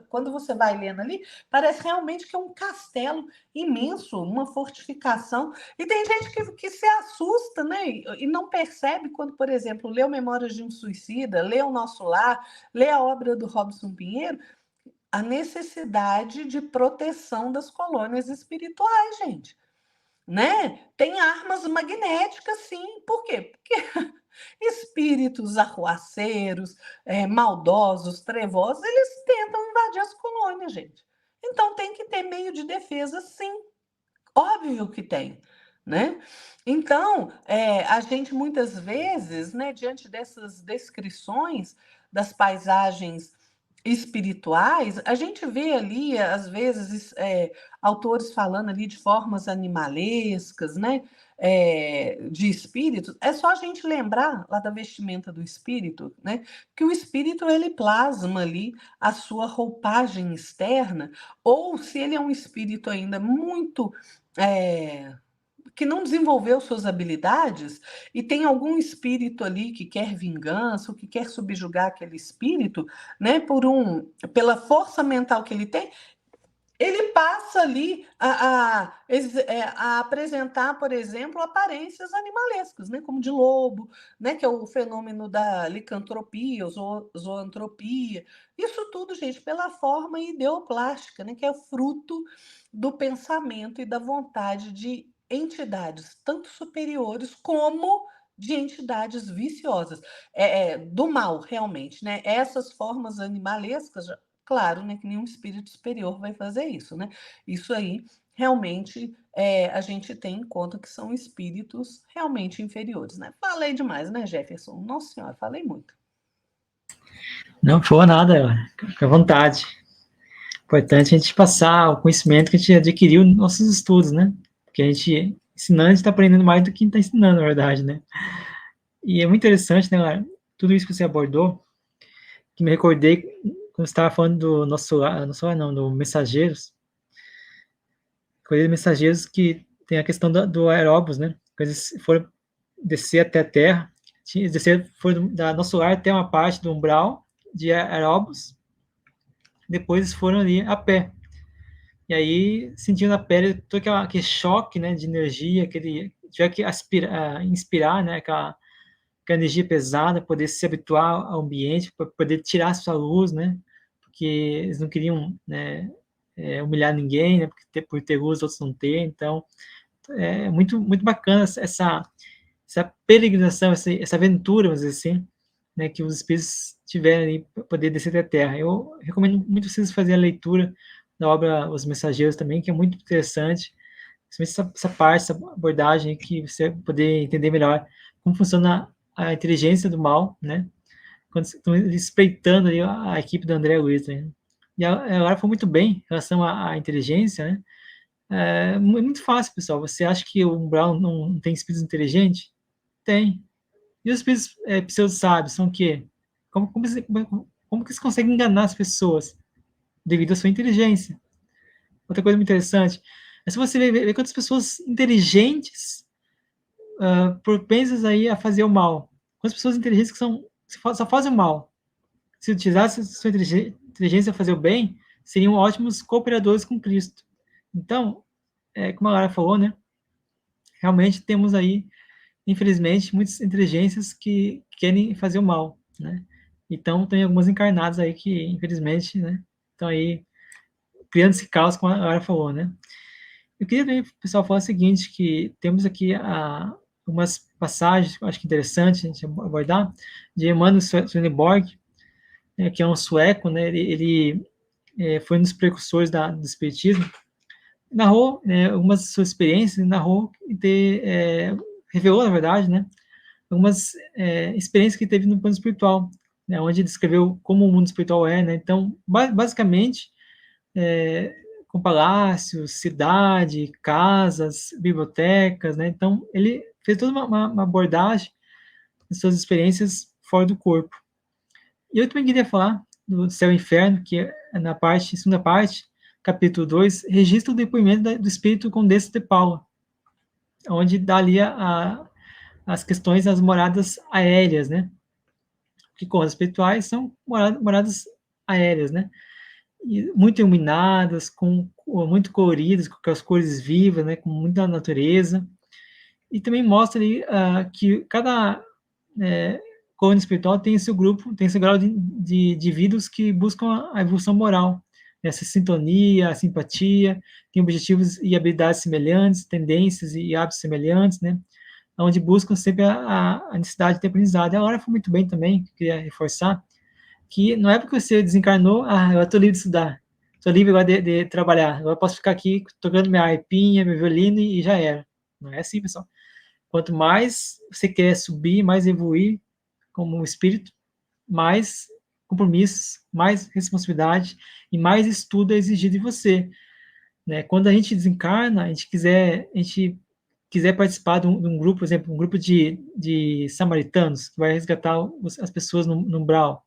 B: Quando você vai lendo ali, parece realmente que é um castelo imenso, uma fortificação. E tem gente que se assusta, né? E não percebe quando, por exemplo, lê o Memórias de um Suicida, lê O Nosso Lar, lê a obra do Robson Pinheiro, a necessidade de proteção das colônias espirituais, gente. Né? Tem armas magnéticas, sim. Por quê? Porque espíritos arruaceiros, maldosos, trevosos, eles tentam invadir as colônias, gente. Então tem que ter meio de defesa, sim. Óbvio que tem. Né? Então, a gente muitas vezes, né, diante dessas descrições das paisagens espirituais, a gente vê ali, às vezes, autores falando ali de formas animalescas, né? De espíritos. É só a gente lembrar lá da vestimenta do espírito, né? Que o espírito ele plasma ali a sua roupagem externa, ou se ele é um espírito ainda muito que não desenvolveu suas habilidades e tem algum espírito ali que quer vingança, ou que quer subjugar aquele espírito, né, pela força mental que ele tem, ele passa ali a apresentar, por exemplo, aparências animalescas, né, como de lobo, né, que é o fenômeno da licantropia, zoantropia. Isso tudo, gente, pela forma ideoplástica, né, que é fruto do pensamento e da vontade de entidades, tanto superiores como de entidades viciosas, do mal, realmente, né? Essas formas animalescas, claro, né, que nenhum espírito superior vai fazer isso, né? Isso aí, realmente, a gente tem em conta que são espíritos realmente inferiores, né? Falei demais, né, Jefferson? Nossa Senhora, falei muito.
A: Não for nada, fica à vontade. Importante a gente passar o conhecimento que a gente adquiriu nos nossos estudos, né? Porque a gente, ensinando, a gente está aprendendo mais do que está ensinando, na verdade, né? E é muito interessante, né, Lara? Tudo isso que você abordou, que me recordei quando você estava falando do do Mensageiros. Recordei Mensageiros que tem a questão do aeróbus, né? Quando eles foram descer até a Terra, foram da nosso lar até uma parte do umbral de aeróbus, depois foram ali a pé. E aí, sentindo na pele todo aquele choque, né, de energia, tiver que inspirar, né, aquela energia pesada, poder se habituar ao ambiente, para poder tirar sua luz, né, porque eles não queriam, né, humilhar ninguém, né, porque por ter luz outros não ter, então é muito, muito bacana essa peregrinação, essa aventura, vamos dizer assim, né, que os espíritos tiveram ali para poder descer da Terra. Eu recomendo muito vocês fazerem a leitura da obra Os Mensageiros também, que é muito interessante, essa parte, essa abordagem, que você poder entender melhor como funciona a inteligência do mal, né, quando estão espreitando ali a equipe do André Luiz, né? E ela foi muito bem em relação à inteligência, né? É muito fácil, pessoal. Você acha que o umbral não tem espíritos inteligentes? Tem. E os espíritos pseudo-sábios são o quê? Como que eles conseguem enganar as pessoas? Devido à sua inteligência. Outra coisa muito interessante é se você ver quantas pessoas inteligentes propensas aí a fazer o mal. Quantas pessoas inteligentes que só fazem o mal. Se utilizasse sua inteligência a fazer o bem, seriam ótimos cooperadores com Cristo. Então, como a Lara falou, né? Realmente temos aí, infelizmente, muitas inteligências que querem fazer o mal, né? Então, tem algumas encarnadas aí que, infelizmente, né, estão aí criando esse caos, como a Lara falou, né? Eu queria também, pessoal, falar o seguinte, que temos aqui algumas passagens, acho que interessante a gente abordar, de Emanuel Swedenborg, que é um sueco, né? Ele foi um dos precursores do espiritismo, narrou, né, algumas suas experiências, narrou revelou, na verdade, né, algumas experiências que teve no plano espiritual, né, onde ele descreveu como o mundo espiritual é, né. Então, basicamente, com palácios, cidade, casas, bibliotecas, né. Então, ele fez toda uma abordagem das suas experiências fora do corpo. E eu também queria falar do Céu e Inferno, que é na segunda parte, capítulo 2, registra o depoimento do espírito Condessa de Paula, onde dá ali as questões das moradas aéreas, né? Que com as espirituais são moradas aéreas, né? E muito iluminadas, muito coloridas, com as cores vivas, né? Com muita natureza. E também mostra ali que cada colônia espiritual tem seu grupo, tem seu grau de indivíduos que buscam a evolução moral, essa sintonia, a simpatia, tem objetivos e habilidades semelhantes, tendências e hábitos semelhantes, né? Onde buscam sempre a necessidade de ter aprendizado. E agora foi muito bem também, queria reforçar, que não é porque você desencarnou, eu estou livre de estudar, estou livre agora de trabalhar, agora posso ficar aqui tocando minha arpinha, meu violino e já era. Não é assim, pessoal. Quanto mais você quer subir, mais evoluir como espírito, mais compromissos, mais responsabilidade e mais estudo é exigido de você, né? Quando a gente desencarna, a gente quiser participar de um grupo, por exemplo, um grupo de samaritanos que vai resgatar as pessoas no umbral,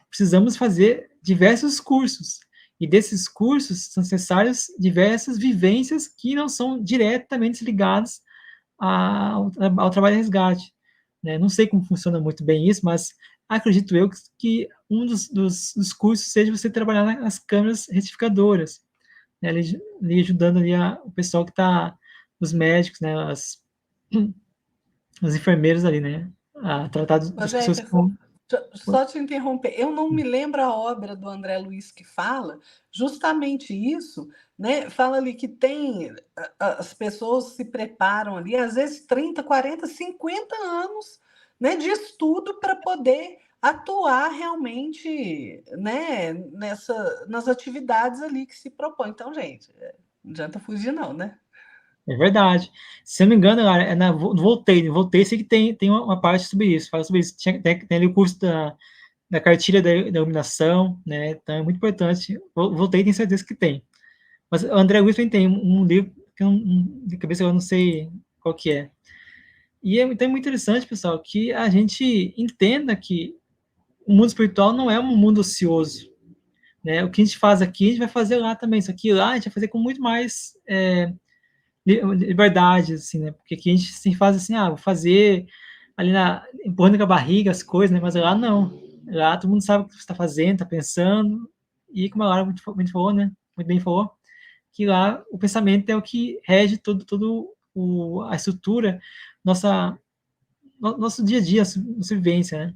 A: precisamos fazer diversos cursos. E desses cursos são necessárias diversas vivências que não são diretamente ligadas ao trabalho de resgate. Né? Não sei como funciona muito bem isso, mas acredito eu que um dos cursos seja você trabalhar nas câmeras retificadoras, né? ali ajudando ali o pessoal que está, os médicos, né? Os enfermeiros ali, né? A tratar
B: Ô,
A: das pessoas
B: Jefferson,
A: com...
B: só te interromper, eu não me lembro a obra do André Luiz que fala justamente isso, né? Fala ali que tem as pessoas se preparam ali, às vezes 30, 40, 50 anos, né, de estudo para poder atuar realmente, né, nas atividades ali que se propõe. Então, gente, não adianta fugir não, né?
A: É verdade. Se eu não me engano, é Voltei, sei que tem uma parte sobre isso, fala sobre isso. Tem ali o curso da cartilha da iluminação, né? Então é muito importante. Voltei, tenho certeza que tem. Mas o André Luiz também tem um livro que de cabeça eu não sei qual que é. E então é muito interessante, pessoal, que a gente entenda que o mundo espiritual não é um mundo ocioso, né? O que a gente faz aqui, a gente vai fazer lá também. Isso aqui lá, a gente vai fazer com muito mais liberdade, assim, né? Porque aqui a gente se faz assim, vou fazer ali empurrando com a barriga as coisas, né? Mas lá não. Lá todo mundo sabe o que você está fazendo, está pensando. E como a Lara muito falou, né? Muito bem falou, que lá o pensamento é o que rege a estrutura, nosso dia a dia, nossa vivência, né?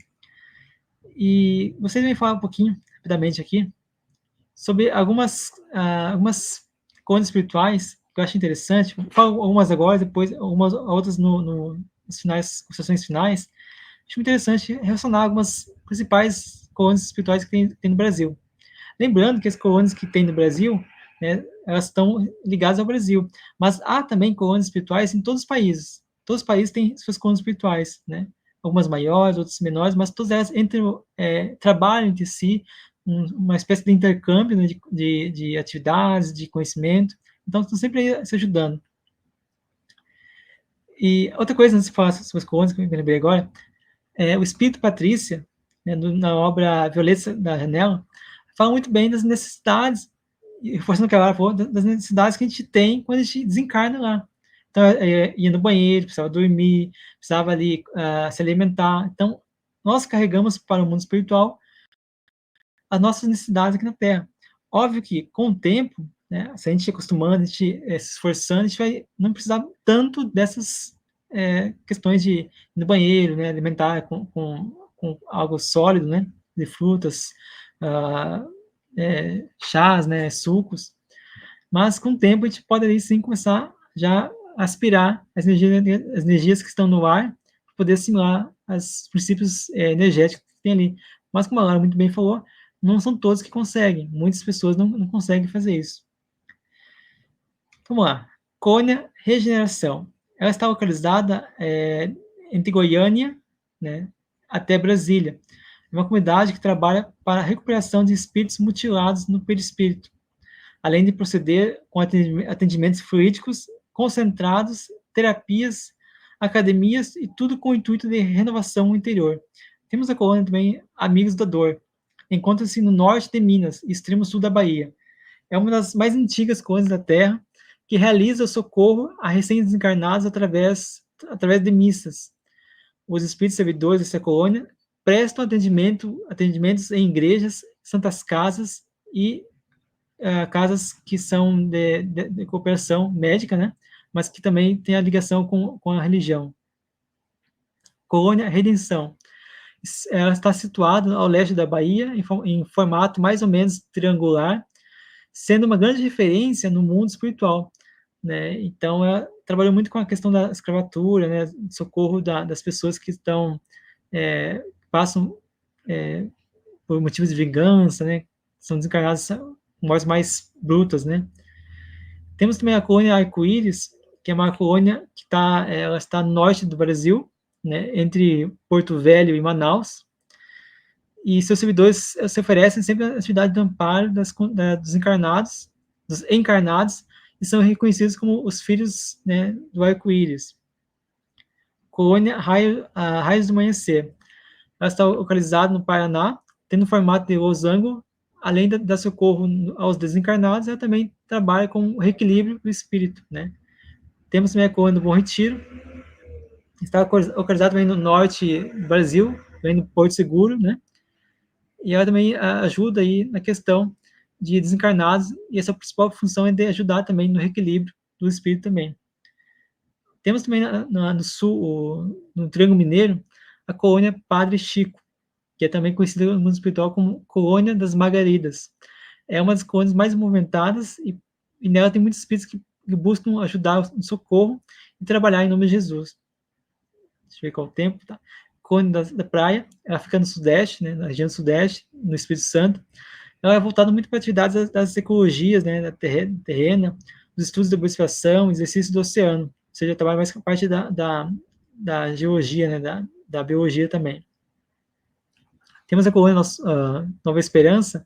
A: E vocês me falar um pouquinho, rapidamente aqui, sobre algumas contas espirituais que eu acho interessante. Vou falar algumas agora, depois algumas outras nos finais, sessões finais. Acho interessante relacionar algumas principais colônias espirituais que tem no Brasil. Lembrando que as colônias que tem no Brasil, né, elas estão ligadas ao Brasil, mas há também colônias espirituais em todos os países. Todos os países têm suas colônias espirituais, né? Algumas maiores, outras menores, mas todas elas trabalham entre si uma espécie de intercâmbio, né, de atividades, de conhecimento. Então, estão sempre aí se ajudando. E outra coisa, antes de falar sobre as colônias, que eu me lembrei agora, o espírito Patrícia, né, na obra Violeta da Janela, fala muito bem das necessidades, e reforçando o que ela falou, das necessidades que a gente tem quando a gente desencarna lá. Então, ia no banheiro, precisava dormir, precisava ali se alimentar. Então, nós carregamos para o mundo espiritual as nossas necessidades aqui na Terra. Óbvio que, com o tempo, né, se a gente ir acostumando, a gente se esforçando, a gente vai não precisar tanto dessas questões de ir no banheiro, né, alimentar com algo sólido, né, de frutas, chás, né, sucos. Mas, com o tempo, a gente pode ali, sim, começar já a aspirar as energias que estão no ar, para poder assimilar os princípios energéticos que tem ali. Mas, como a Lara muito bem falou, não são todos que conseguem. Muitas pessoas não conseguem fazer isso. Vamos lá. Cônia Regeneração. Ela está localizada entre Goiânia, né, até Brasília. É uma comunidade que trabalha para a recuperação de espíritos mutilados no perispírito, além de proceder com atendimentos fluídicos concentrados, terapias, academias e tudo com o intuito de renovação interior. Temos a colônia também Amigos da Dor. Encontra-se no norte de Minas, extremo sul da Bahia. É uma das mais antigas colônias da Terra, que realiza o socorro a recém-desencarnados através de missas. Os espíritos servidores dessa colônia prestam atendimentos em igrejas, santas casas e casas que são de cooperação médica, né? Mas que também tem a ligação com a religião. Colônia Redenção. Ela está situada ao leste da Bahia, em formato mais ou menos triangular, sendo uma grande referência no mundo espiritual, né? Então, ela trabalhou muito com a questão da escravatura, né? Socorro das pessoas que passam por motivos de vingança, né? São desencarnadas com mortes mais brutas, né? Temos também a colônia Arco-Íris, que é uma colônia que ela está no norte do Brasil, né? Entre Porto Velho e Manaus. E seus servidores se oferecem sempre a atividade de amparo dos encarnados, dos encarnados, e são reconhecidos como os filhos, né, do arco-íris. Colônia Raios do Amanhecer. Ela está localizada no Paraná, tendo formato de losango, além de dar socorro aos desencarnados, ela também trabalha com o reequilíbrio do espírito, né? Temos também a colônia do Bom Retiro, está localizada também no norte do Brasil, também no Porto Seguro, né? E ela também ajuda aí na questão de desencarnados, e essa principal função é de ajudar também no reequilíbrio do espírito também. Temos também no sul, no Triângulo Mineiro, a colônia Padre Chico, que é também conhecida no mundo espiritual como Colônia das Margaridas. É uma das colônias mais movimentadas e nela tem muitos espíritos que buscam ajudar no socorro e trabalhar em nome de Jesus. Deixa eu ver qual é o tempo, tá? Colônia da Praia, ela fica no Sudeste, né, na região do Sudeste, no Espírito Santo. Ela é voltada muito para atividades das ecologias, né, da terrena, dos estudos da biosfera, exercício do oceano, ou seja, trabalha mais com a parte da geologia, né, da biologia também. Temos a colônia Nova Esperança,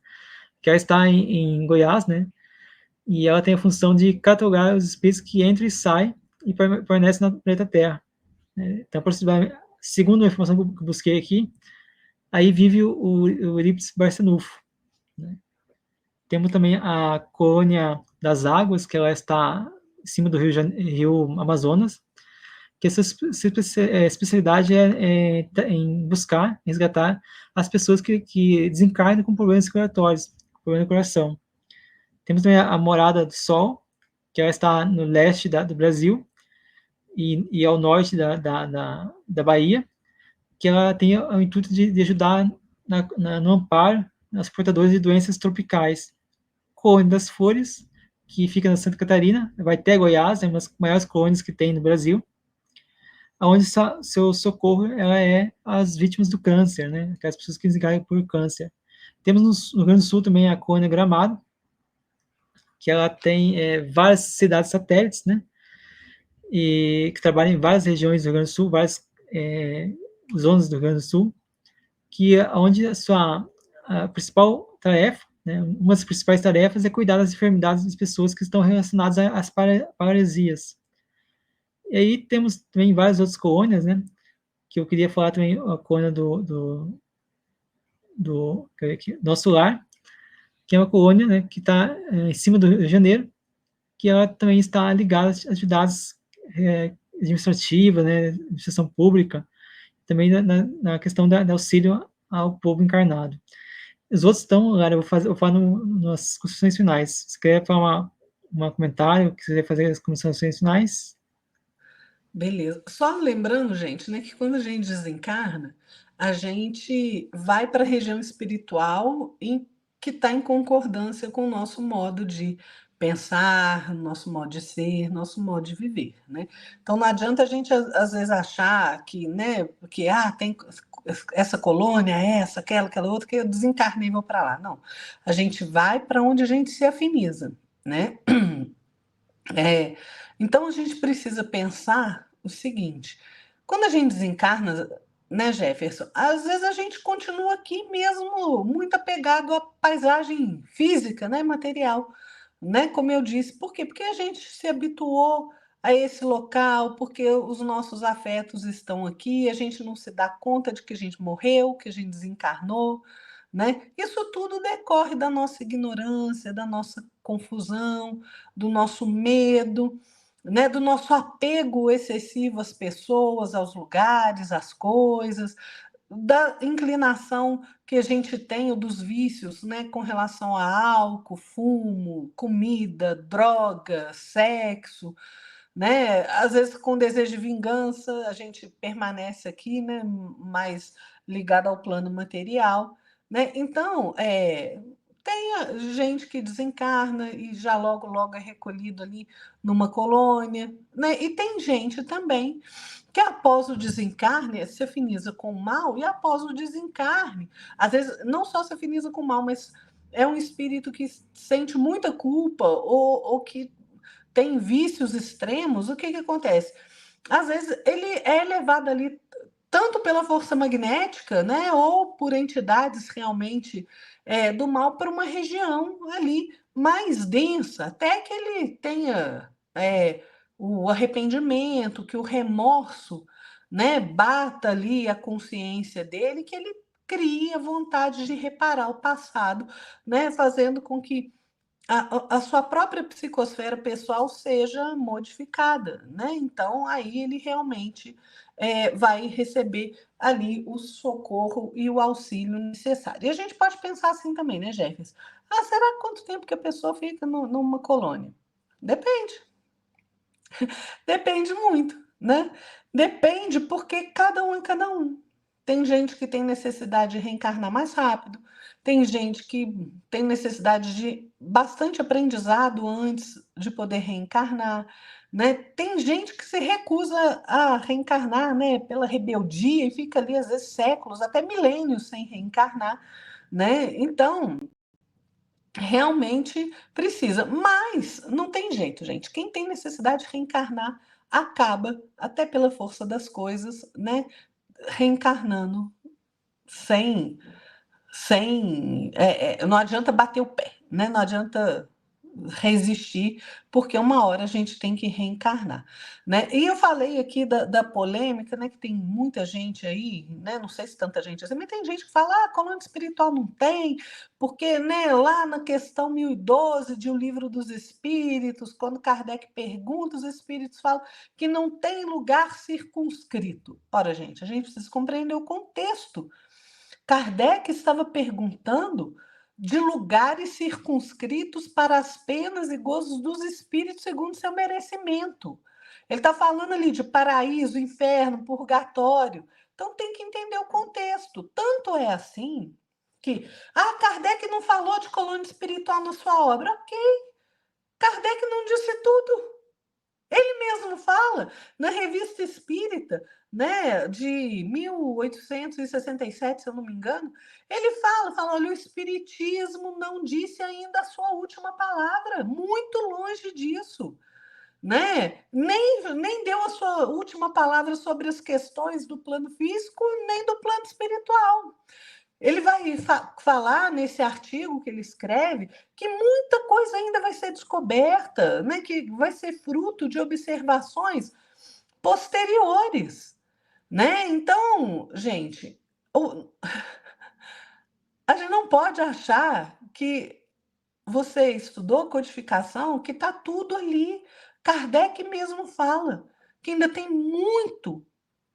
A: que ela está em Goiás, né, e ela tem a função de catalogar os espíritos que entram e saem e permanecem no planeta Terra. Então, aproximadamente, segundo a informação que eu busquei aqui, aí vive o Eurípides Barçanufo, né? Temos também a colônia das águas, que ela está em cima do rio Amazonas, que essa especialidade é em buscar, resgatar as pessoas que desencarnam com problemas respiratórios, com problema do coração. Temos também a Morada do Sol, que ela está no leste do Brasil e ao norte da Bahia, que ela tem o intuito de ajudar no amparo nas portadoras de doenças tropicais. Colônia das Flores, que fica na Santa Catarina, vai até Goiás, é uma das maiores colônias que tem no Brasil, onde seu socorro ela é as vítimas do câncer, né? Aquelas pessoas que desencarnam por câncer. Temos no Rio Grande do Sul também a colônia Gramado, que ela tem várias cidades satélites, né? E que trabalham em várias regiões do Rio Grande do Sul, várias zonas do Rio Grande do Sul, que onde a principal tarefa, né, uma das principais tarefas é cuidar das enfermidades das pessoas que estão relacionadas às paralisias. E aí temos também várias outras colônias, né, que eu queria falar também, a colônia Nosso Lar, que é uma colônia, né, que está em cima do Rio de Janeiro, que ela também está ligada às atividades administrativas, né, administração pública, também na questão do auxílio ao povo encarnado. Os outros estão, Lara, eu vou falar nas considerações finais. Você quer falar um comentário, que você quer fazer as considerações finais?
B: Beleza. Só lembrando, gente, né, que quando a gente desencarna, a gente vai para a região espiritual que está em concordância com o nosso modo de pensar, nosso modo de ser, nosso modo de viver, né? Então não adianta a gente às vezes achar que, né, que tem essa colônia, essa, aquela outra, que eu desencarnei e vou para lá. Não. A gente vai para onde a gente se afiniza, né? Então a gente precisa pensar o seguinte: quando a gente desencarna, né, Jefferson, às vezes a gente continua aqui mesmo muito apegado à paisagem física, né, material, né, como eu disse. Por quê? Porque a gente se habituou a esse local, porque os nossos afetos estão aqui, a gente não se dá conta de que a gente morreu, que a gente desencarnou, né? Isso tudo decorre da nossa ignorância, da nossa confusão, do nosso medo, né, do nosso apego excessivo às pessoas, aos lugares, às coisas, da inclinação que a gente tem, ou dos vícios, né, com relação a álcool, fumo, comida, droga, sexo, né? Às vezes com desejo de vingança, a gente permanece aqui, né, mais ligado ao plano material, né? Então, tem gente que desencarna e já logo é recolhido ali numa colônia, né? E tem gente também que após o desencarne se afiniza com o mal, e após o desencarne, às vezes não só se afiniza com o mal, mas é um espírito que sente muita culpa ou que tem vícios extremos. O que acontece? Às vezes ele é levado ali tanto pela força magnética, né, ou por entidades realmente do mal, para uma região ali mais densa, até que ele tenha o arrependimento, que o remorso, né, bata ali a consciência dele, que ele cria vontade de reparar o passado, né, fazendo com que a sua própria psicosfera pessoal seja modificada, né? Então, aí ele realmente vai receber ali o socorro e o auxílio necessário. E a gente pode pensar assim também, né, Jefferson? Será quanto tempo que a pessoa fica numa colônia? Depende. Depende muito, né? Depende, porque cada um é cada um. Tem gente que tem necessidade de reencarnar mais rápido, tem gente que tem necessidade de bastante aprendizado antes de poder reencarnar, né? Tem gente que se recusa a reencarnar, né, pela rebeldia, e fica ali às vezes séculos, até milênios sem reencarnar, né? Então, realmente precisa, mas não tem jeito, gente. Quem tem necessidade de reencarnar acaba, até pela força das coisas, né, reencarnando sem, não adianta bater o pé, né? Não adianta resistir, porque uma hora a gente tem que reencarnar, né? E eu falei aqui da polêmica, né? Que tem muita gente aí, né? Não sei se tanta gente assim, mas tem gente que fala, colônia espiritual não tem, porque, né, lá na questão 1012 de O Livro dos Espíritos, quando Kardec pergunta, os espíritos falam que não tem lugar circunscrito. Ora, gente, a gente precisa compreender o contexto. Kardec estava perguntando de lugares circunscritos para as penas e gozos dos espíritos segundo seu merecimento. Ele está falando ali de paraíso, inferno, purgatório. Então tem que entender o contexto. Tanto é assim que Kardec não falou de colônia espiritual na sua obra. Ok, Kardec não disse tudo. Ele mesmo fala na Revista Espírita, né, de 1867, se eu não me engano, ele fala, olha, o Espiritismo não disse ainda a sua última palavra, muito longe disso, né? Nem deu a sua última palavra sobre as questões do plano físico, nem do plano espiritual. Ele vai falar nesse artigo que ele escreve que muita coisa ainda vai ser descoberta, né? Que vai ser fruto de observações posteriores, né? Então, gente, a gente não pode achar que você estudou codificação, que está tudo ali. Kardec mesmo fala que ainda tem muito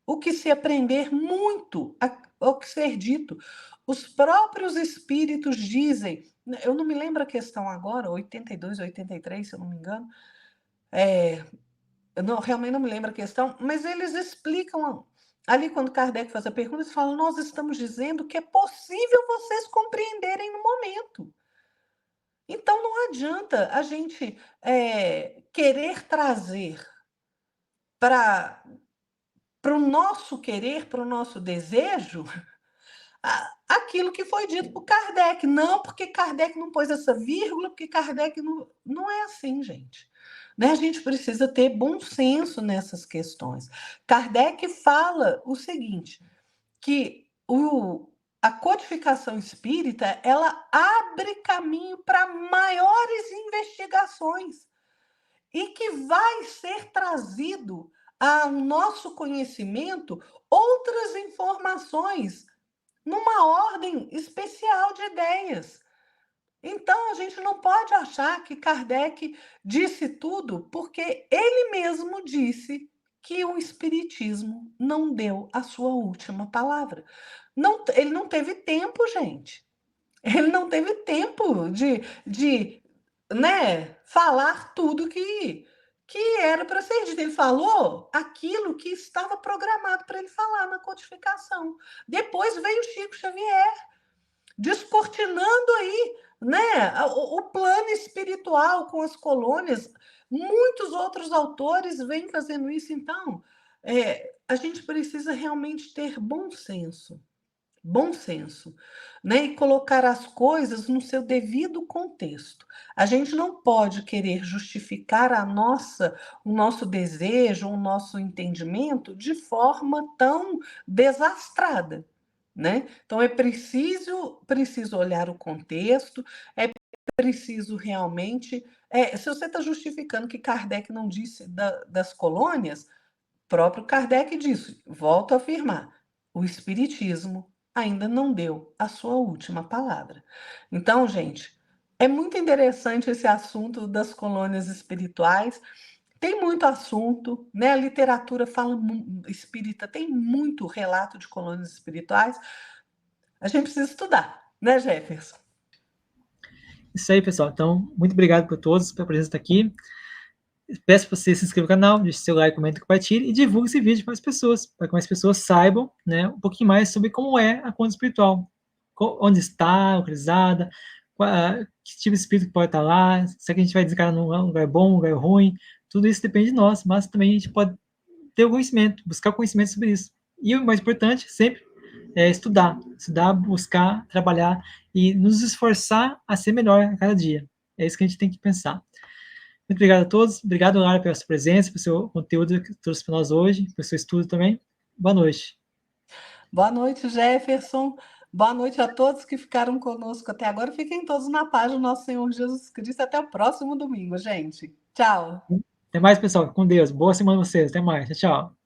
B: o que se aprender, muito o que ser dito. Os próprios espíritos dizem, eu não me lembro a questão agora, 82, 83, se eu não me engano, eu não, realmente não me lembro a questão, mas eles explicam ali quando Kardec faz a pergunta, eles falam, nós estamos dizendo que é possível vocês compreenderem no momento. Então não adianta a gente querer trazer para o nosso querer, para o nosso desejo, aquilo que foi dito por Kardec. Não, porque Kardec não pôs essa vírgula, porque Kardec não. Não é assim, gente. Né? A gente precisa ter bom senso nessas questões. Kardec fala o seguinte, que a codificação espírita ela abre caminho para maiores investigações e que vai ser trazido ao nosso conhecimento outras informações numa ordem especial de ideias. Então, a gente não pode achar que Kardec disse tudo, porque ele mesmo disse que o Espiritismo não deu a sua última palavra. Não, ele não teve tempo, gente. Ele não teve tempo de né, falar tudo que era para ser dito. Ele falou aquilo que estava programado para ele falar na codificação. Depois veio Chico Xavier, descortinando aí, né, o plano espiritual com as colônias. Muitos outros autores vêm fazendo isso. Então, a gente precisa realmente ter bom senso, né? E colocar as coisas no seu devido contexto. A gente não pode querer justificar o nosso desejo, o nosso entendimento de forma tão desastrada, né? Então é preciso olhar o contexto, é preciso realmente. Se você está justificando que Kardec não disse das colônias, próprio Kardec disse, volto a afirmar, o Espiritismo ainda não deu a sua última palavra. Então, gente, é muito interessante esse assunto das colônias espirituais. Tem muito assunto, né? A literatura espírita tem muito relato de colônias espirituais. A gente precisa estudar, né, Jefferson?
A: Isso aí, pessoal. Então, muito obrigado por todos, pela presença aqui. Peço para você se inscrever no canal, deixe seu like, comenta, compartilhe e divulgue esse vídeo para as pessoas, para que mais pessoas saibam, né, um pouquinho mais sobre como é a conta espiritual, onde está localizada, que tipo de espírito pode estar lá, se a gente vai desencarnar num lugar bom, um lugar ruim, tudo isso depende de nós, mas também a gente pode ter o conhecimento, buscar conhecimento sobre isso. E o mais importante, sempre, é estudar, buscar, trabalhar e nos esforçar a ser melhor a cada dia. É isso que a gente tem que pensar. Muito obrigado a todos. Obrigado, Lara, pela sua presença, pelo seu conteúdo que trouxe para nós hoje, pelo seu estudo também. Boa noite.
B: Boa noite, Jefferson. Boa noite a todos que ficaram conosco até agora. Fiquem todos na paz do nosso Senhor Jesus Cristo. Até o próximo domingo, gente. Tchau.
A: Até mais, pessoal. Com Deus. Boa semana a vocês. Até mais. Tchau, tchau.